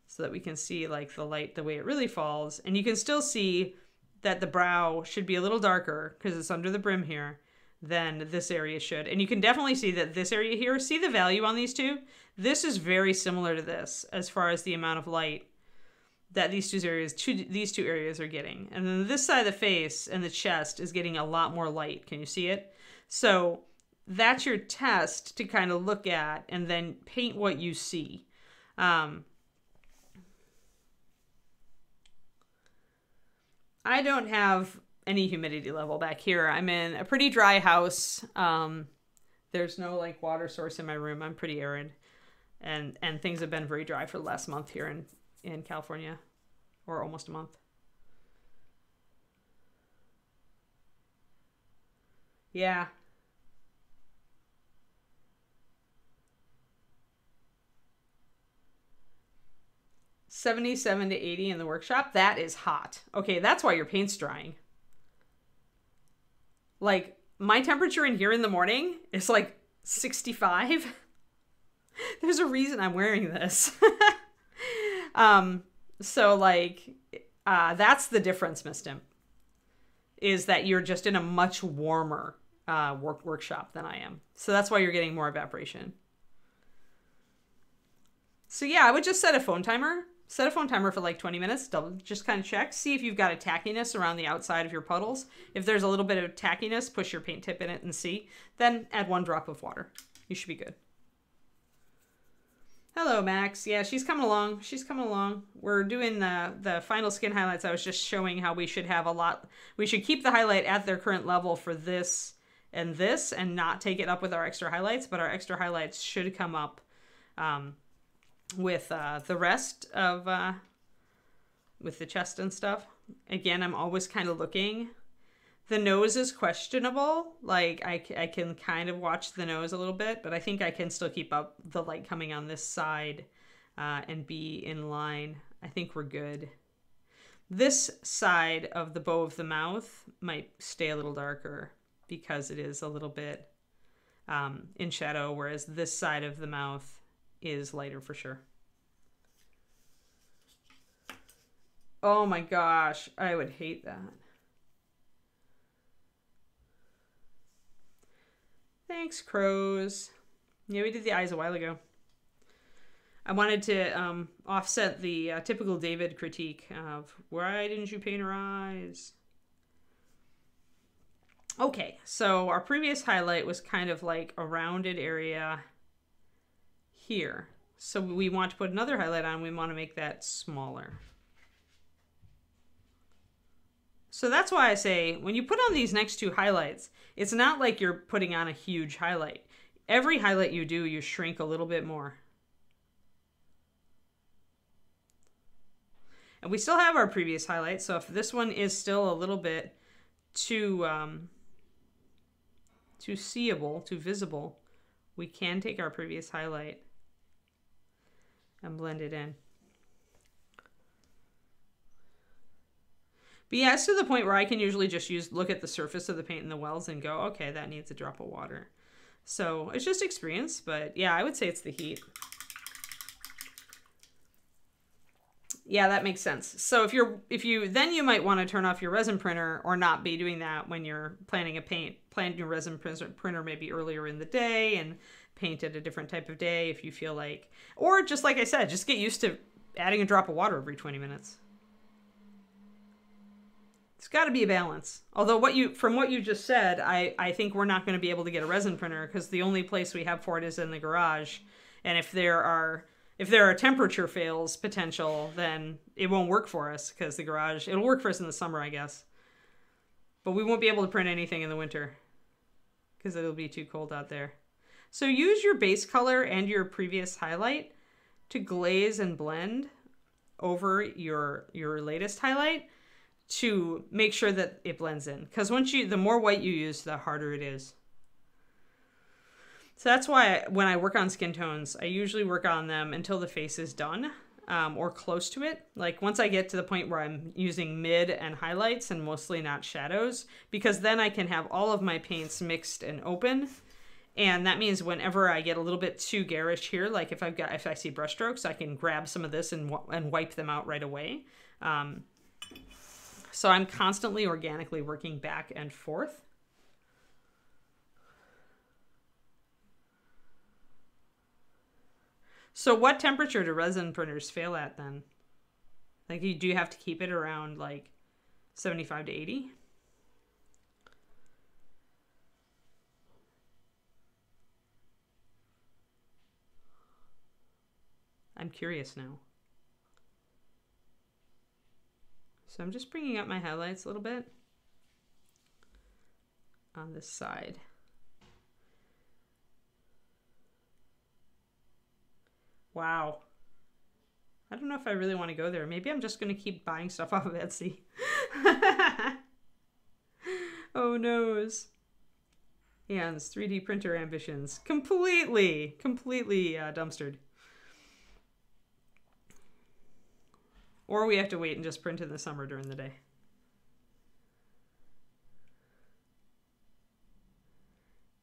so that we can see, like, the light the way it really falls. And you can still see that the brow should be a little darker because it's under the brim here than this area should. And you can definitely see that this area here, see the value on these two? This is very similar to this as far as the amount of light that these two areas are getting. And then this side of the face and the chest is getting a lot more light. Can you see it? So that's your test to kind of look at and then paint what you see. I don't have any humidity level back here. I'm in a pretty dry house. There's no like water source in my room. I'm pretty arid. And things have been very dry for the last month here in California, or almost a month. Yeah. $77 to $80 in the workshop. That is hot. Okay, that's why your paint's drying. Like, my temperature in here in the morning is like 65. There's a reason I'm wearing this. So like, that's the difference, Miss Tim, is that you're just in a much warmer workshop than I am. So that's why you're getting more evaporation. So yeah, I would just set a phone timer. Set a phone timer for like 20 minutes. Just kind of check. See if you've got a tackiness around the outside of your puddles. If there's a little bit of tackiness, push your paint tip in it and see. Then add 1 drop of water. You should be good. Hello, Max. Yeah, she's coming along. She's coming along. We're doing the final skin highlights. I was just showing how we should have a lot. We should keep the highlight at their current level for this and not take it up with our extra highlights. But our extra highlights should come up with the rest of with the chest and stuff. Again, I'm always kind of looking. The nose is questionable. Like I can kind of watch the nose a little bit, but I think I can still keep up the light coming on this side and be in line. I think we're good. This side of the bow of the mouth might stay a little darker because it is a little bit in shadow, whereas this side of the mouth is lighter for sure. Oh my gosh, I would hate that. Thanks, crows. Yeah, we did the eyes a while ago. I wanted to offset the typical David critique of, why didn't you paint her eyes? Okay, so our previous highlight was kind of like a rounded area here. So we want to put another highlight on. We want to make that smaller. So that's why I say when you put on these next 2 highlights, it's not like you're putting on a huge highlight. Every highlight you do, you shrink a little bit more. And we still have our previous highlight. So if this one is still a little bit too seeable, too visible, we can take our previous highlight and blend it in. But yeah, it's to the point where I can usually just look at the surface of the paint in the wells and go, okay, that needs a drop of water. So it's just experience, but yeah, I would say it's the heat. Yeah, that makes sense. So then you might want to turn off your resin printer or not be doing that when you're planning a paint. Plan your resin printer maybe earlier in the day and paint at a different type of day if you feel like, or just like I said, just get used to adding a drop of water every 20 minutes. It's got to be a balance. Although from what you just said, I think we're not going to be able to get a resin printer because the only place we have for it is in the garage. And if there are temperature fails potential, then it won't work for us because the garage, it'll work for us in the summer, I guess. But we won't be able to print anything in the winter because it'll be too cold out there. So use your base color and your previous highlight to glaze and blend over your latest highlight to make sure that it blends in. Because the more white you use, the harder it is. So that's why when I work on skin tones, I usually work on them until the face is done or close to it. Like once I get to the point where I'm using mid and highlights and mostly not shadows, because then I can have all of my paints mixed and open. And that means whenever I get a little bit too garish here, like if I see brush strokes, I can grab some of this and wipe them out right away. So I'm constantly organically working back and forth. So what temperature do resin printers fail at then? Like, you do have to keep it around like 75 to 80. I'm curious now. So I'm just bringing up my highlights a little bit on this side. Wow. I don't know if I really want to go there. Maybe I'm just going to keep buying stuff off of Etsy. Oh noes. Hands, 3D printer ambitions. Completely dumpstered. Or we have to wait and just print in the summer during the day.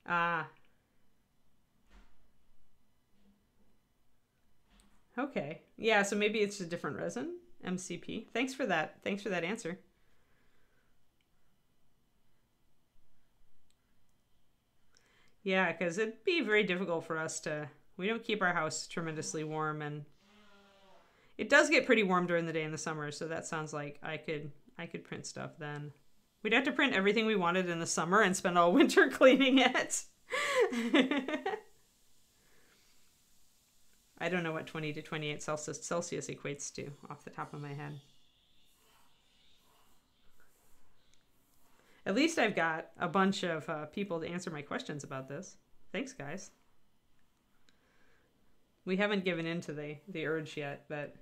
Ah. Okay. Yeah, so maybe it's a different resin. MCP. Thanks for that. Thanks for that answer. Yeah, because it'd be very difficult for us to... We don't keep our house tremendously warm, and it does get pretty warm during the day in the summer, so that sounds like I could print stuff then. We'd have to print everything we wanted in the summer and spend all winter cleaning it. I don't know what 20 to 28 Celsius equates to off the top of my head. At least I've got a bunch of people to answer my questions about this. Thanks, guys. We haven't given in to the urge yet, but...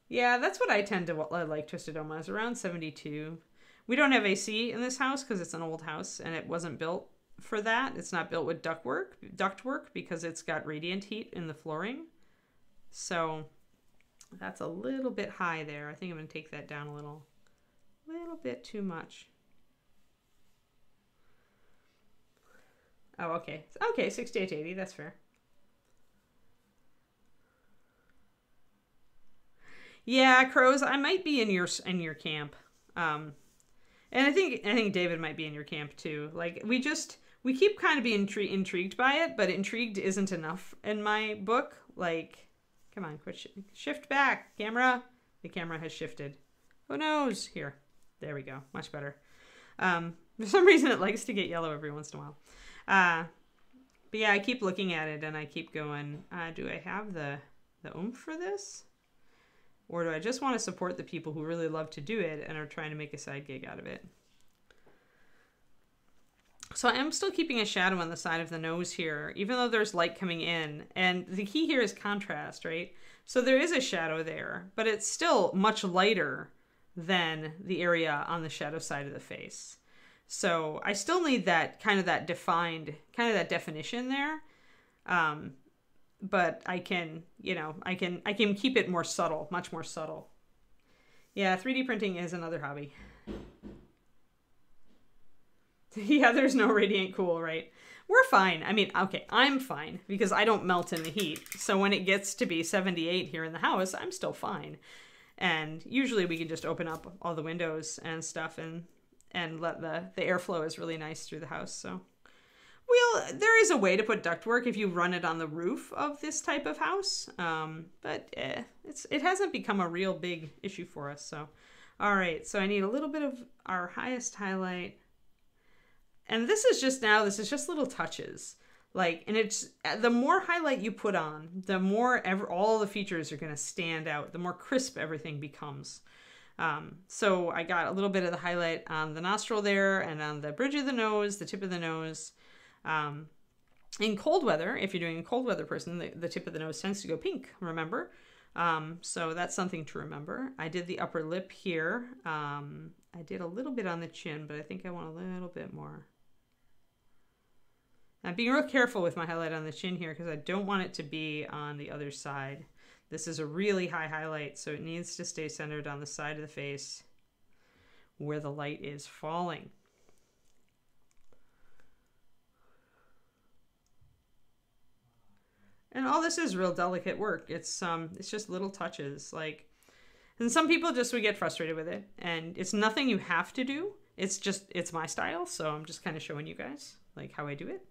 Yeah, that's what I tend to like Twisted Omas, around 72. We don't have AC in this house because it's an old house and it wasn't built for that. It's not built with ductwork because it's got radiant heat in the flooring. So that's a little bit high there. I think I'm going to take that down a little bit too much. Oh, okay. Okay, 68 to 80, that's fair. Yeah, Crows, I might be in your camp. And I think David might be in your camp too. Like, we keep kind of being intrigued by it, but intrigued isn't enough in my book. Like, come on, quit shift back, camera. The camera has shifted. Who knows? Here. There we go. Much better. For some reason it likes to get yellow every once in a while. But yeah, I keep looking at it and I keep going, do I have the oomph for this? Or do I just want to support the people who really love to do it and are trying to make a side gig out of it? So I am still keeping a shadow on the side of the nose here, even though there's light coming in. And the key here is contrast, right? So there is a shadow there, but it's still much lighter than the area on the shadow side of the face. So I still need that kind of that defined, kind of that definition there. But I can, you know, I can keep it more subtle, much more subtle. Yeah, 3D printing is another hobby. Yeah, there's no radiant cool, right? We're fine. I mean, okay, I'm fine because I don't melt in the heat. So when it gets to be 78 here in the house, I'm still fine. And usually we can just open up all the windows and stuff and let the airflow is really nice through the house. So there is a way to put ductwork if you run it on the roof of this type of house. But it hasn't become a real big issue for us. So, all right. So I need a little bit of our highest highlight. And this is just little touches. Like, and it's, the more highlight you put on, the more all the features are going to stand out, the more crisp everything becomes. So I got a little bit of the highlight on the nostril there and on the bridge of the nose, the tip of the nose. In cold weather, if you're doing a cold weather person, the tip of the nose tends to go pink, remember? So that's something to remember. I did the upper lip here. I did a little bit on the chin, but I think I want a little bit more. I'm being real careful with my highlight on the chin here because I don't want it to be on the other side. This is a really high highlight, so it needs to stay centered on the side of the face where the light is falling. And all this is real delicate work. It's just little touches. Like, and some people we get frustrated with it, and it's nothing you have to do. It's my style, so I'm just kind of showing you guys like how I do it.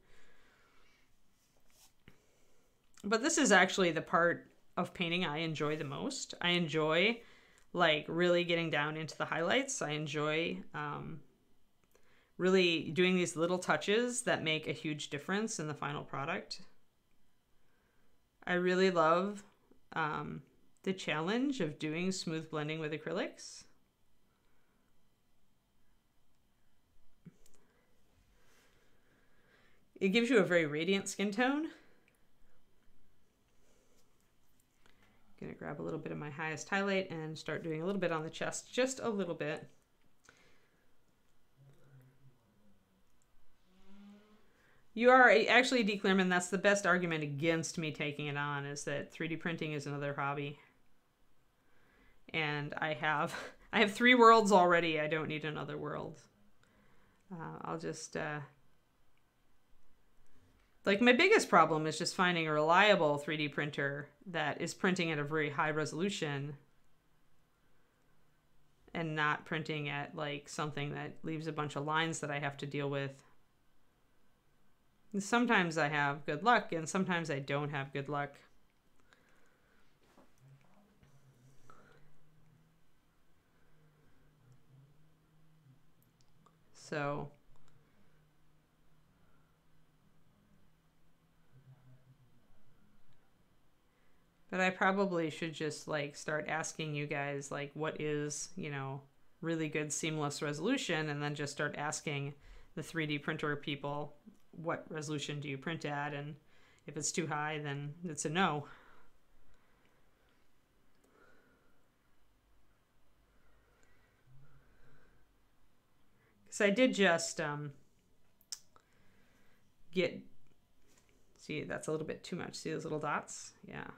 But this is actually the part of painting I enjoy the most. I enjoy like really getting down into the highlights. I enjoy really doing these little touches that make a huge difference in the final product. I really love the challenge of doing smooth blending with acrylics. It gives you a very radiant skin tone. Gonna grab a little bit of my highest highlight and start doing a little bit on the chest, just a little bit. You are actually, D. Clearman, that's the best argument against me taking it on, is that 3D printing is another hobby. And I have 3 worlds already. I don't need another world. I'll just, like, my biggest problem is just finding a reliable 3D printer that is printing at a very high resolution and not printing at, like, something that leaves a bunch of lines that I have to deal with. And sometimes I have good luck, and sometimes I don't have good luck. So but I probably should just like start asking you guys like what is, you know, really good seamless resolution, and then just start asking the 3D printer people, what resolution do you print at? And if it's too high, then it's a no. Because I did just see, that's a little bit too much. See those little dots? Yeah.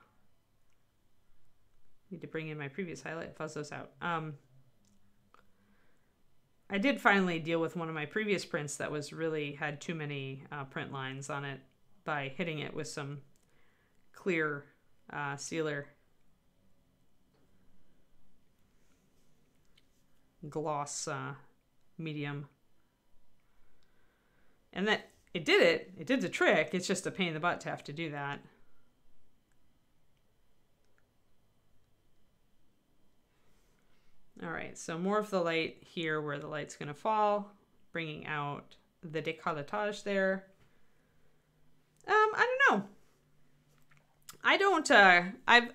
Need to bring in my previous highlight, fuzz those out. I did finally deal with one of my previous prints that was really had too many print lines on it by hitting it with some clear sealer. Gloss medium. And that it did the trick. It's just a pain in the butt to have to do that. All right, so more of the light here where the light's gonna fall, bringing out the décolletage there. I don't know.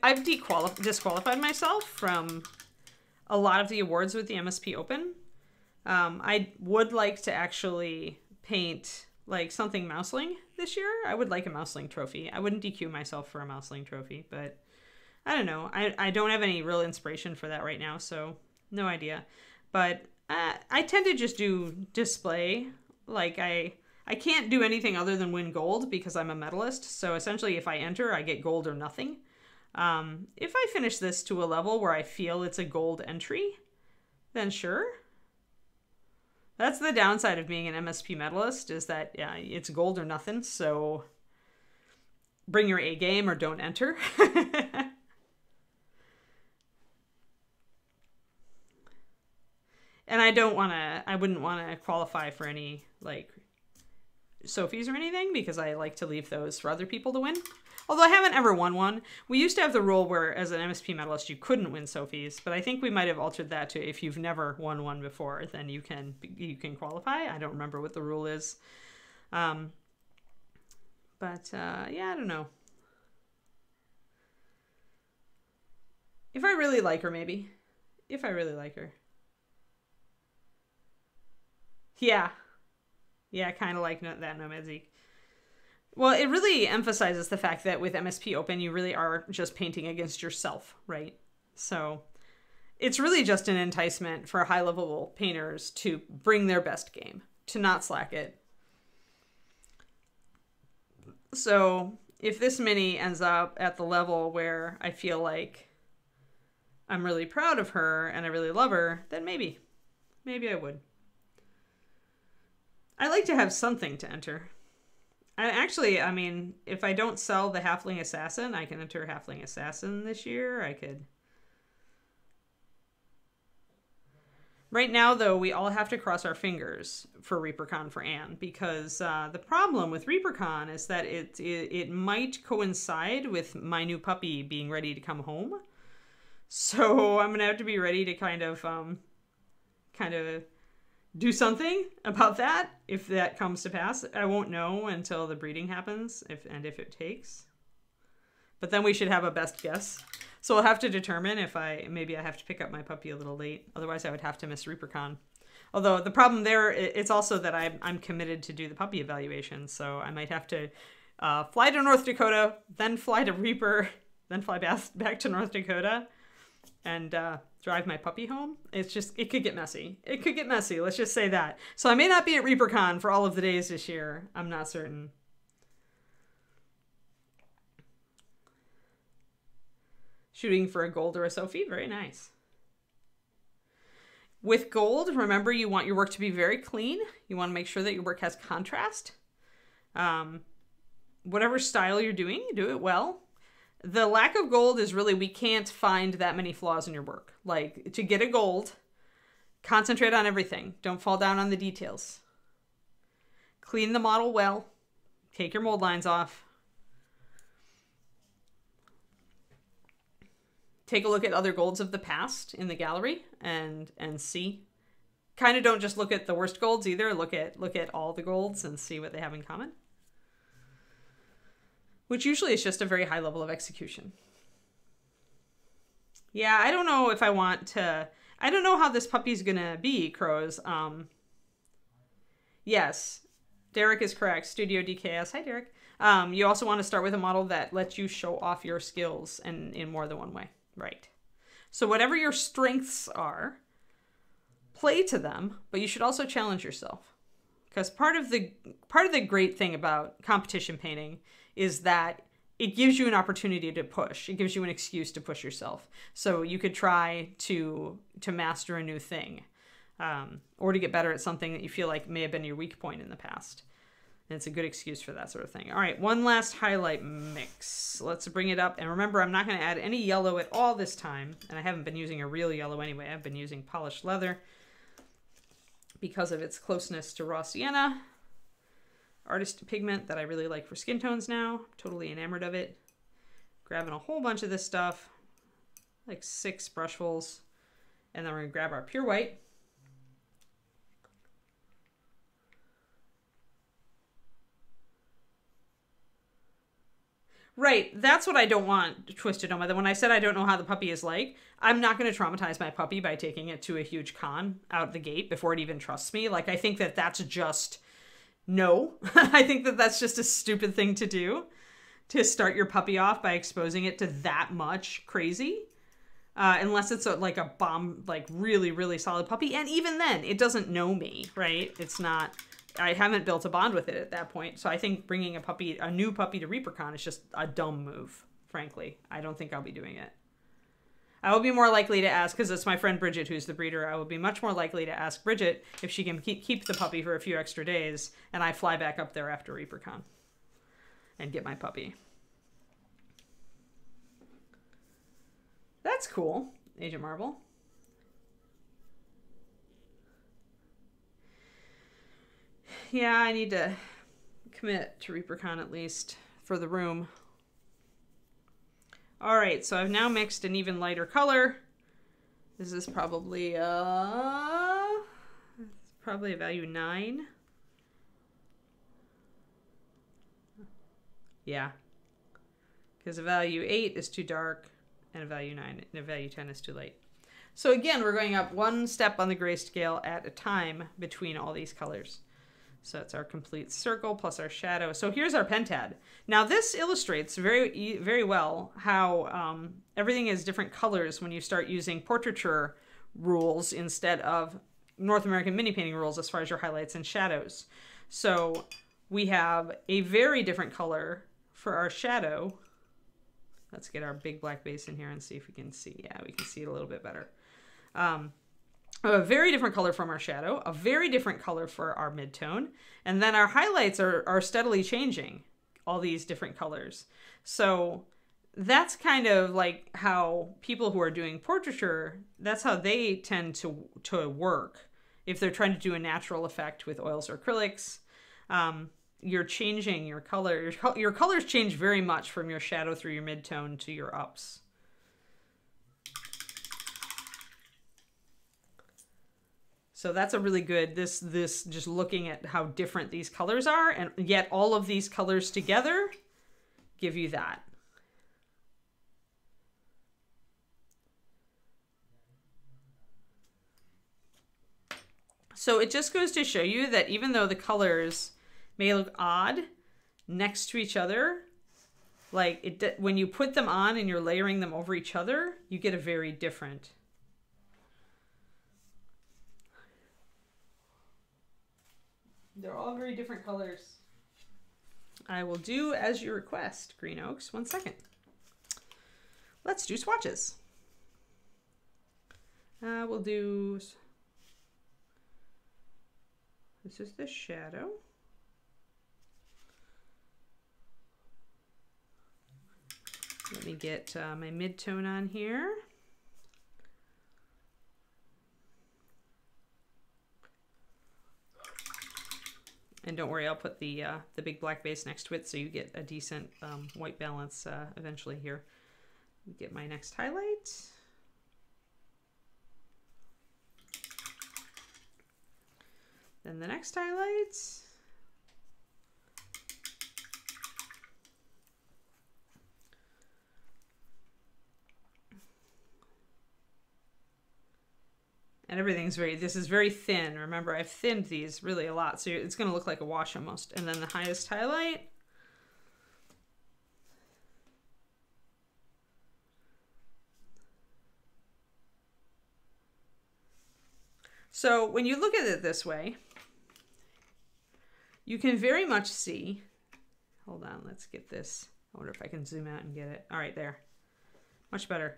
I've disqualified myself from a lot of the awards with the MSP Open. I would like to actually paint like something mouseling this year. I would like a mouseling trophy. I wouldn't DQ myself for a mouseling trophy, but I don't know. I don't have any real inspiration for that right now, so no idea. But I tend to just do display. Like I can't do anything other than win gold because I'm a medalist. So essentially if I enter, I get gold or nothing. If I finish this to a level where I feel it's a gold entry, then sure. That's the downside of being an MSP medalist, is that yeah, it's gold or nothing. So bring your A game or don't enter. And I wouldn't want to qualify for any like Sophies or anything because I like to leave those for other people to win. Although I haven't ever won one. We used to have the rule where as an MSP medalist you couldn't win Sophies, but I think we might have altered that to if you've never won one before, then you can qualify. I don't remember what the rule is. Yeah, I don't know. If I really like her, maybe. If I really like her. Yeah. Yeah, kind of like that Nomad Zeke. Well, it really emphasizes the fact that with MSP Open, you really are just painting against yourself, right? So it's really just an enticement for high-level painters to bring their best game, to not slack it. So if this mini ends up at the level where I feel like I'm really proud of her and I really love her, then maybe I would. I like to have something to enter. I mean, if I don't sell the Halfling Assassin, I can enter Halfling Assassin this year. I could. Right now, though, we all have to cross our fingers for ReaperCon for Anne, because the problem with ReaperCon is that it might coincide with my new puppy being ready to come home. So I'm gonna have to be ready to kind of do something about that if that comes to pass. I won't know until the breeding happens, if it takes. But then we should have a best guess. So we'll have to determine if maybe I have to pick up my puppy a little late. Otherwise, I would have to miss ReaperCon. Although the problem there, it's also that I'm committed to do the puppy evaluation. So I might have to fly to North Dakota, then fly to Reaper, then fly back to North Dakota, and drive my puppy home. It could get messy. It could get messy. Let's just say that. So I may not be at ReaperCon for all of the days this year. I'm not certain. Shooting for a gold or a Sophie. Very nice. With gold, remember you want your work to be very clean. You want to make sure that your work has contrast. Whatever style you're doing, do it well. The lack of gold is really, we can't find that many flaws in your work. Like, to get a gold, concentrate on everything. Don't fall down on the details. Clean the model well. Take your mold lines off. Take a look at other golds of the past in the gallery and see. Kind of don't just look at the worst golds either. Look at all the golds and see what they have in common. Which usually is just a very high level of execution. Yeah, I don't know if I want to... I don't know how this puppy's gonna be, Crows. Yes, Derek is correct. Studio DKS. Hi, Derek. You also want to start with a model that lets you show off your skills in more than one way. Right. So whatever your strengths are, play to them, but you should also challenge yourself. Because part of the great thing about competition painting is that it gives you an opportunity to push. It gives you an excuse to push yourself. So you could try to master a new thing, or to get better at something that you feel like may have been your weak point in the past. And it's a good excuse for that sort of thing. All right, one last highlight mix. Let's bring it up. And remember, I'm not going to add any yellow at all this time. And I haven't been using a real yellow anyway. I've been using polished leather because of its closeness to raw sienna. Artist pigment that I really like for skin tones now. Totally enamored of it. Grabbing a whole bunch of this stuff, like 6 brushfuls. And then we're going to grab our pure white. Right, that's what I don't want twisted on. When I said I don't know how the puppy is like, I'm not going to traumatize my puppy by taking it to a huge con out the gate before it even trusts me. Like, I think that that's just... No. I think that that's just a stupid thing to do, to start your puppy off by exposing it to that much crazy. Unless it's like a bomb, like really, really solid puppy. And even then, it doesn't know me, right? It's not... I haven't built a bond with it at that point. So I think bringing a new puppy to ReaperCon is just a dumb move, frankly. I don't think I'll be doing it. I will be more likely to ask, because it's my friend Bridget who's the breeder, I will be much more likely to ask Bridget if she can keep the puppy for a few extra days, and I fly back up there after ReaperCon and get my puppy. That's cool, Agent Marvel. Yeah, I need to commit to ReaperCon at least for the room. All right, so I've now mixed an even lighter color. This is probably a value 9. Yeah, because a value 8 is too dark, and a value 9 and a value 10 is too light. So again, we're going up one step on the grayscale at a time between all these colors. So it's our complete circle plus our shadow. So here's our pentad. Now this illustrates very, very well how everything is different colors when you start using portraiture rules instead of North American mini painting rules as far as your highlights and shadows. So we have a very different color for our shadow. Let's get our big black base in here and see if we can see. Yeah, we can see it a little bit better. A very different color from our shadow, a very different color for our midtone, and then our highlights are steadily changing all these different colors. So that's kind of like how people who are doing portraiture, that's how they tend to work. If they're trying to do a natural effect with oils or acrylics, you're changing your color. Your colors change very much from your shadow through your midtone to your ups. So that's a really good, this just looking at how different these colors are, and yet all of these colors together give you that. So it just goes to show you that even though the colors may look odd next to each other, like when you put them on and you're layering them over each other, you get a very different. They're all very different colors. I will do as you request, Green Oaks. 1 second. Let's do swatches. We'll do... This is the shadow. Let me get my mid-tone on here. And don't worry, I'll put the big black base next to it so you get a decent white balance eventually here. Get my next highlight. Then the next highlight. And everything's this is very thin. Remember, I've thinned these really a lot, so it's going to look like a wash almost. And then the highest highlight. So when you look at it this way, you can very much see, hold on, let's get this. I wonder if I can zoom out and get it. All right, there. Much better.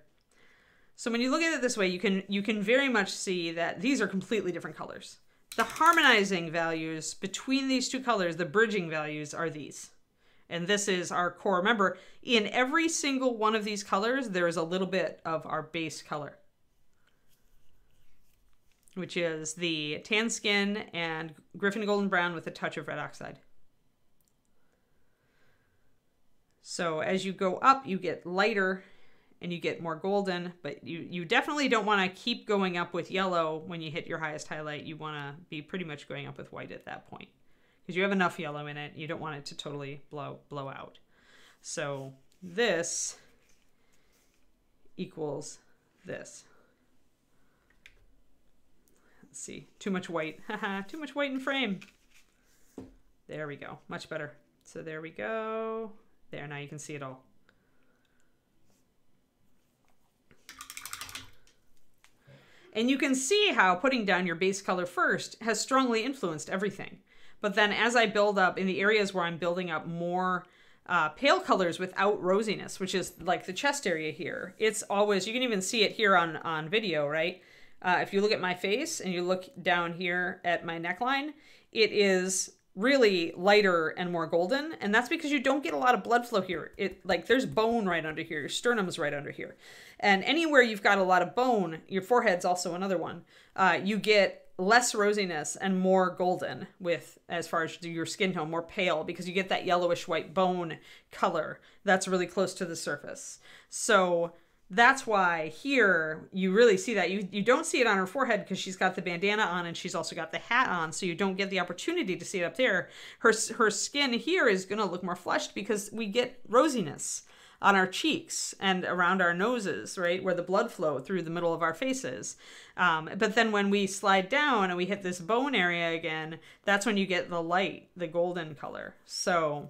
So when you look at it this way, you can very much see that these are completely different colors. The harmonizing values between these two colors, the bridging values, are these. And this is our core. Remember, in every single one of these colors, there is a little bit of our base color, which is the tan skin and Griffin Golden Brown with a touch of red oxide. So as you go up, you get lighter and you get more golden, but you definitely don't want to keep going up with yellow when you hit your highest highlight. You want to be pretty much going up with white at that point because you have enough yellow in it. You don't want it to totally blow out. So this equals this. Let's see, too much white. Haha, too much white in frame. There we go, much better. So there we go. There, now you can see it all. And you can see how putting down your base color first has strongly influenced everything. But then as I build up in the areas where I'm building up more pale colors without rosiness, which is like the chest area here, it's always, you can even see it here on video, right? If you look at my face and you look down here at my neckline, it is really lighter and more golden, and that's because you don't get a lot of blood flow here. Like there's bone right under here, your sternum's right under here. And anywhere you've got a lot of bone, your forehead's also another one, you get less rosiness and more golden with, as far as your skin tone, more pale, because you get that yellowish white bone color that's really close to the surface. So that's why here you really see that. You don't see it on her forehead because she's got the bandana on and she's also got the hat on, so you don't get the opportunity to see it up there. Her skin here is going to look more flushed because we get rosiness on our cheeks and around our noses, right, where the blood flow through the middle of our faces. But then when we slide down and we hit this bone area again, that's when you get the light, the golden color. So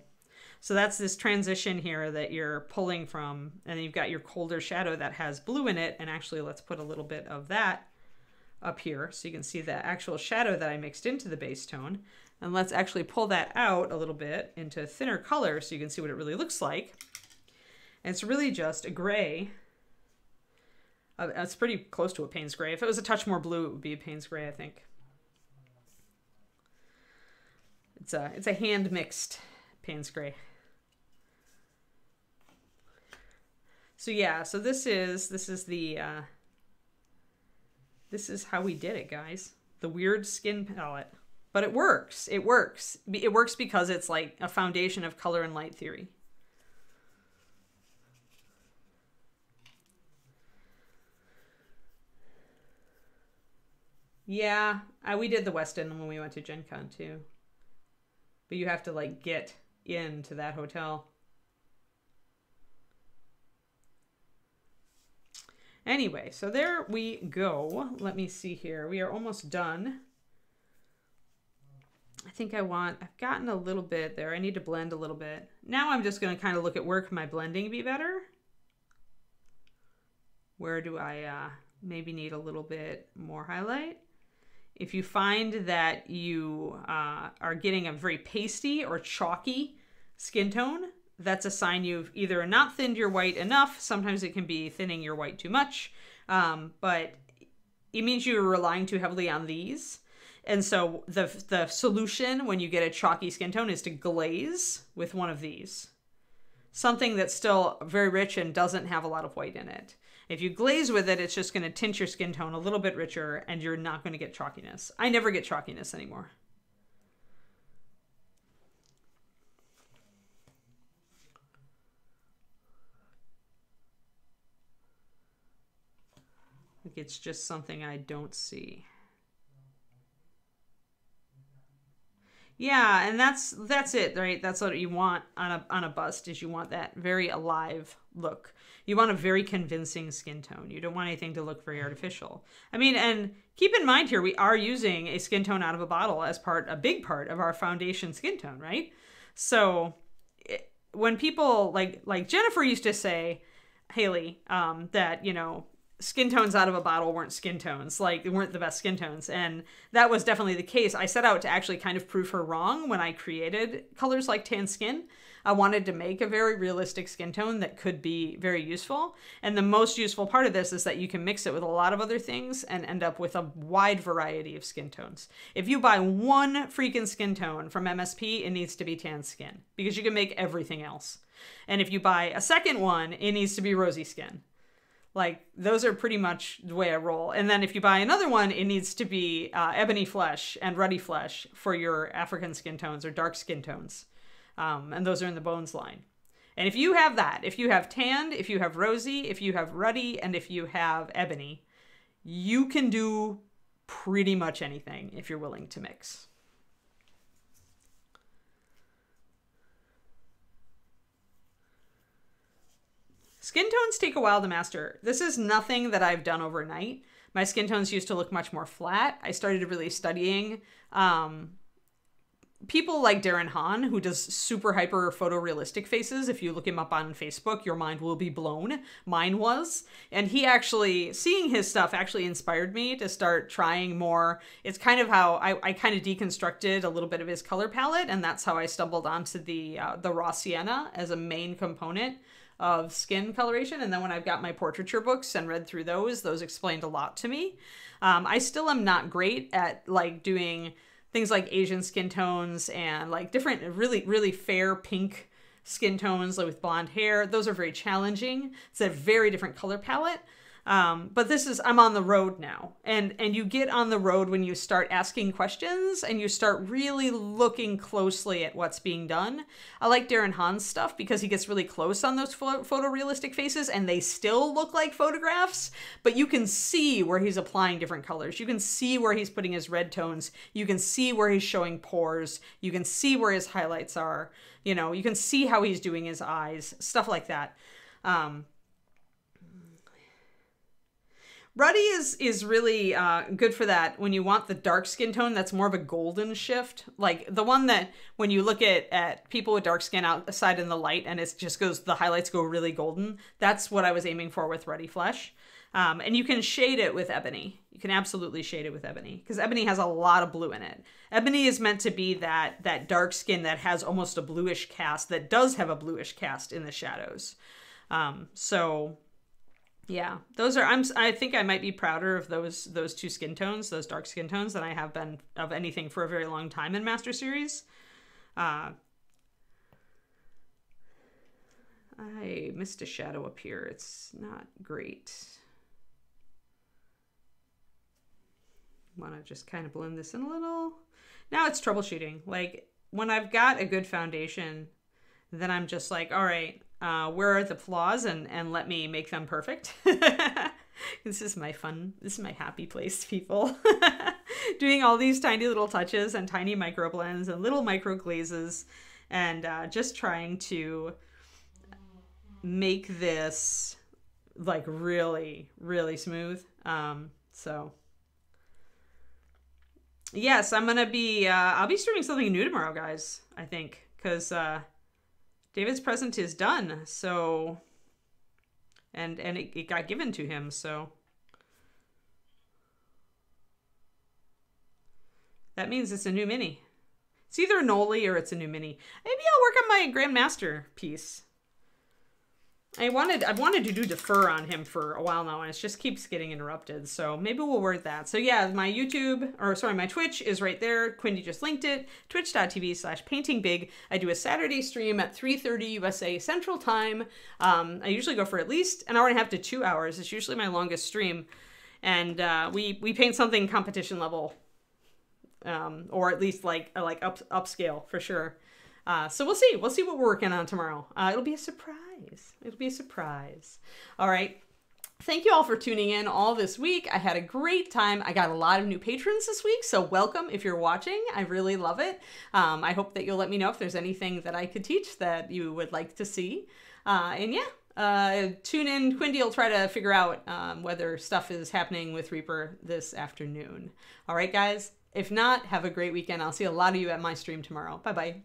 that's this transition here that you're pulling from, and you've got your colder shadow that has blue in it. And actually, let's put a little bit of that up here so you can see the actual shadow that I mixed into the base tone. And let's actually pull that out a little bit into thinner color so you can see what it really looks like. And it's really just a gray. It's pretty close to a Payne's gray. If it was a touch more blue, it would be a Payne's gray, I think. It's a hand-mixed Payne's gray. So yeah, so this is the this is how we did it, guys. The weird skin palette. But it works. It works. It works because it's like a foundation of color and light theory. Yeah, we did the West End when we went to Gen Con too. But you have to like get into that hotel. Anyway, so there we go. Let me see here. We are almost done. I think I've gotten a little bit there. I need to blend a little bit. Now I'm just going to kind of look at where can my blending be better. Where do I maybe need a little bit more highlight? If you find that you are getting a very pasty or chalky skin tone, that's a sign you've either not thinned your white enough. Sometimes it can be thinning your white too much, but it means you're relying too heavily on these. And so the solution when you get a chalky skin tone is to glaze with one of these. Something that's still very rich and doesn't have a lot of white in it. If you glaze with it, it's just going to tint your skin tone a little bit richer and you're not going to get chalkiness. I never get chalkiness anymore. Like it's just something I don't see. Yeah, and that's it, right? That's what you want on a bust, is you want that very alive look. You want a very convincing skin tone. You don't want anything to look very artificial. I mean, and keep in mind here, we are using a skin tone out of a bottle as a big part of our foundation skin tone, right? So when people like Jennifer used to say, Haley, that, you know, skin tones out of a bottle weren't skin tones, like they weren't the best skin tones, and that was definitely the case. I set out to actually kind of prove her wrong when I created colors like tan skin. I wanted to make a very realistic skin tone that could be very useful, and the most useful part of this is that you can mix it with a lot of other things and end up with a wide variety of skin tones. If you buy one freaking skin tone from MSP, it needs to be tan skin, because you can make everything else. And if you buy a second one, it needs to be rosy skin. Like, those are pretty much the way I roll. And then if you buy another one, it needs to be ebony flesh and ruddy flesh for your African skin tones or dark skin tones. And those are in the bones line. And if you have that, if you have tanned, if you have rosy, if you have ruddy, and if you have ebony, you can do pretty much anything if you're willing to mix. Skin tones take a while to master. This is nothing that I've done overnight. My skin tones used to look much more flat. I started really studying people like Darren Hahn, who does super hyper photorealistic faces. If you look him up on Facebook, your mind will be blown. Mine was. And he actually, seeing his stuff actually inspired me to start trying more. It's kind of how I kind of deconstructed a little bit of his color palette, and that's how I stumbled onto the raw sienna as a main component of skin coloration. And then when I've got my portraiture books and read through those explained a lot to me. I still am not great at like doing things like Asian skin tones and like different really, really fair pink skin tones like with blonde hair. Those are very challenging. It's a very different color palette. But this is, I'm on the road now. And you get on the road when you start asking questions and you start really looking closely at what's being done. I like Darren Hahn's stuff because he gets really close on those photorealistic faces and they still look like photographs, but you can see where he's applying different colors. You can see where he's putting his red tones. You can see where he's showing pores. You can see where his highlights are. You know, you can see how he's doing his eyes, stuff like that. Ruddy is really good for that when you want the dark skin tone that's more of a golden shift. Like the one that when you look at people with dark skin outside in the light and it just goes, the highlights go really golden. That's what I was aiming for with Ruddy Flesh. And you can shade it with ebony. You can absolutely shade it with ebony because ebony has a lot of blue in it. Ebony is meant to be that dark skin that has almost a bluish cast, that does have a bluish cast in the shadows. So yeah, those are, I think I might be prouder of those two skin tones, those dark skin tones, than I have been of anything for a very long time in Master Series. I missed a shadow up here. It's not great. Want to just kind of blend this in a little. Now it's troubleshooting. Like when I've got a good foundation, then I'm just like, all right, where are the flaws, and let me make them perfect. This is my fun. This is my happy place, people. Doing all these tiny little touches and tiny micro blends and little micro glazes, and just trying to make this like really, really smooth. So yes, I'm gonna be I'll be streaming something new tomorrow, guys, I think, because David's present is done, so and it got given to him, so that means it's a new mini. It's either a Noli or it's a new mini. Maybe I'll work on my Grandmaster piece. I've wanted to do defer on him for a while now, and it just keeps getting interrupted. So maybe we'll work that. So yeah, my my Twitch is right there. Quindy just linked it. Twitch.tv/paintingbig. I do a Saturday stream at 3:30 USA Central Time. I usually go for at least an hour and a half to 2 hours. It's usually my longest stream, and we paint something competition level, or at least like upscale for sure. So we'll see. We'll see what we're working on tomorrow. It'll be a surprise. It'll be a surprise. All right. Thank you all for tuning in all this week. I had a great time. I got a lot of new patrons this week, so welcome if you're watching. I really love it. I hope that you'll let me know if there's anything that I could teach that you would like to see. And yeah, tune in. Quindy will try to figure out whether stuff is happening with Reaper this afternoon. All right, guys. If not, have a great weekend. I'll see a lot of you at my stream tomorrow. Bye-bye.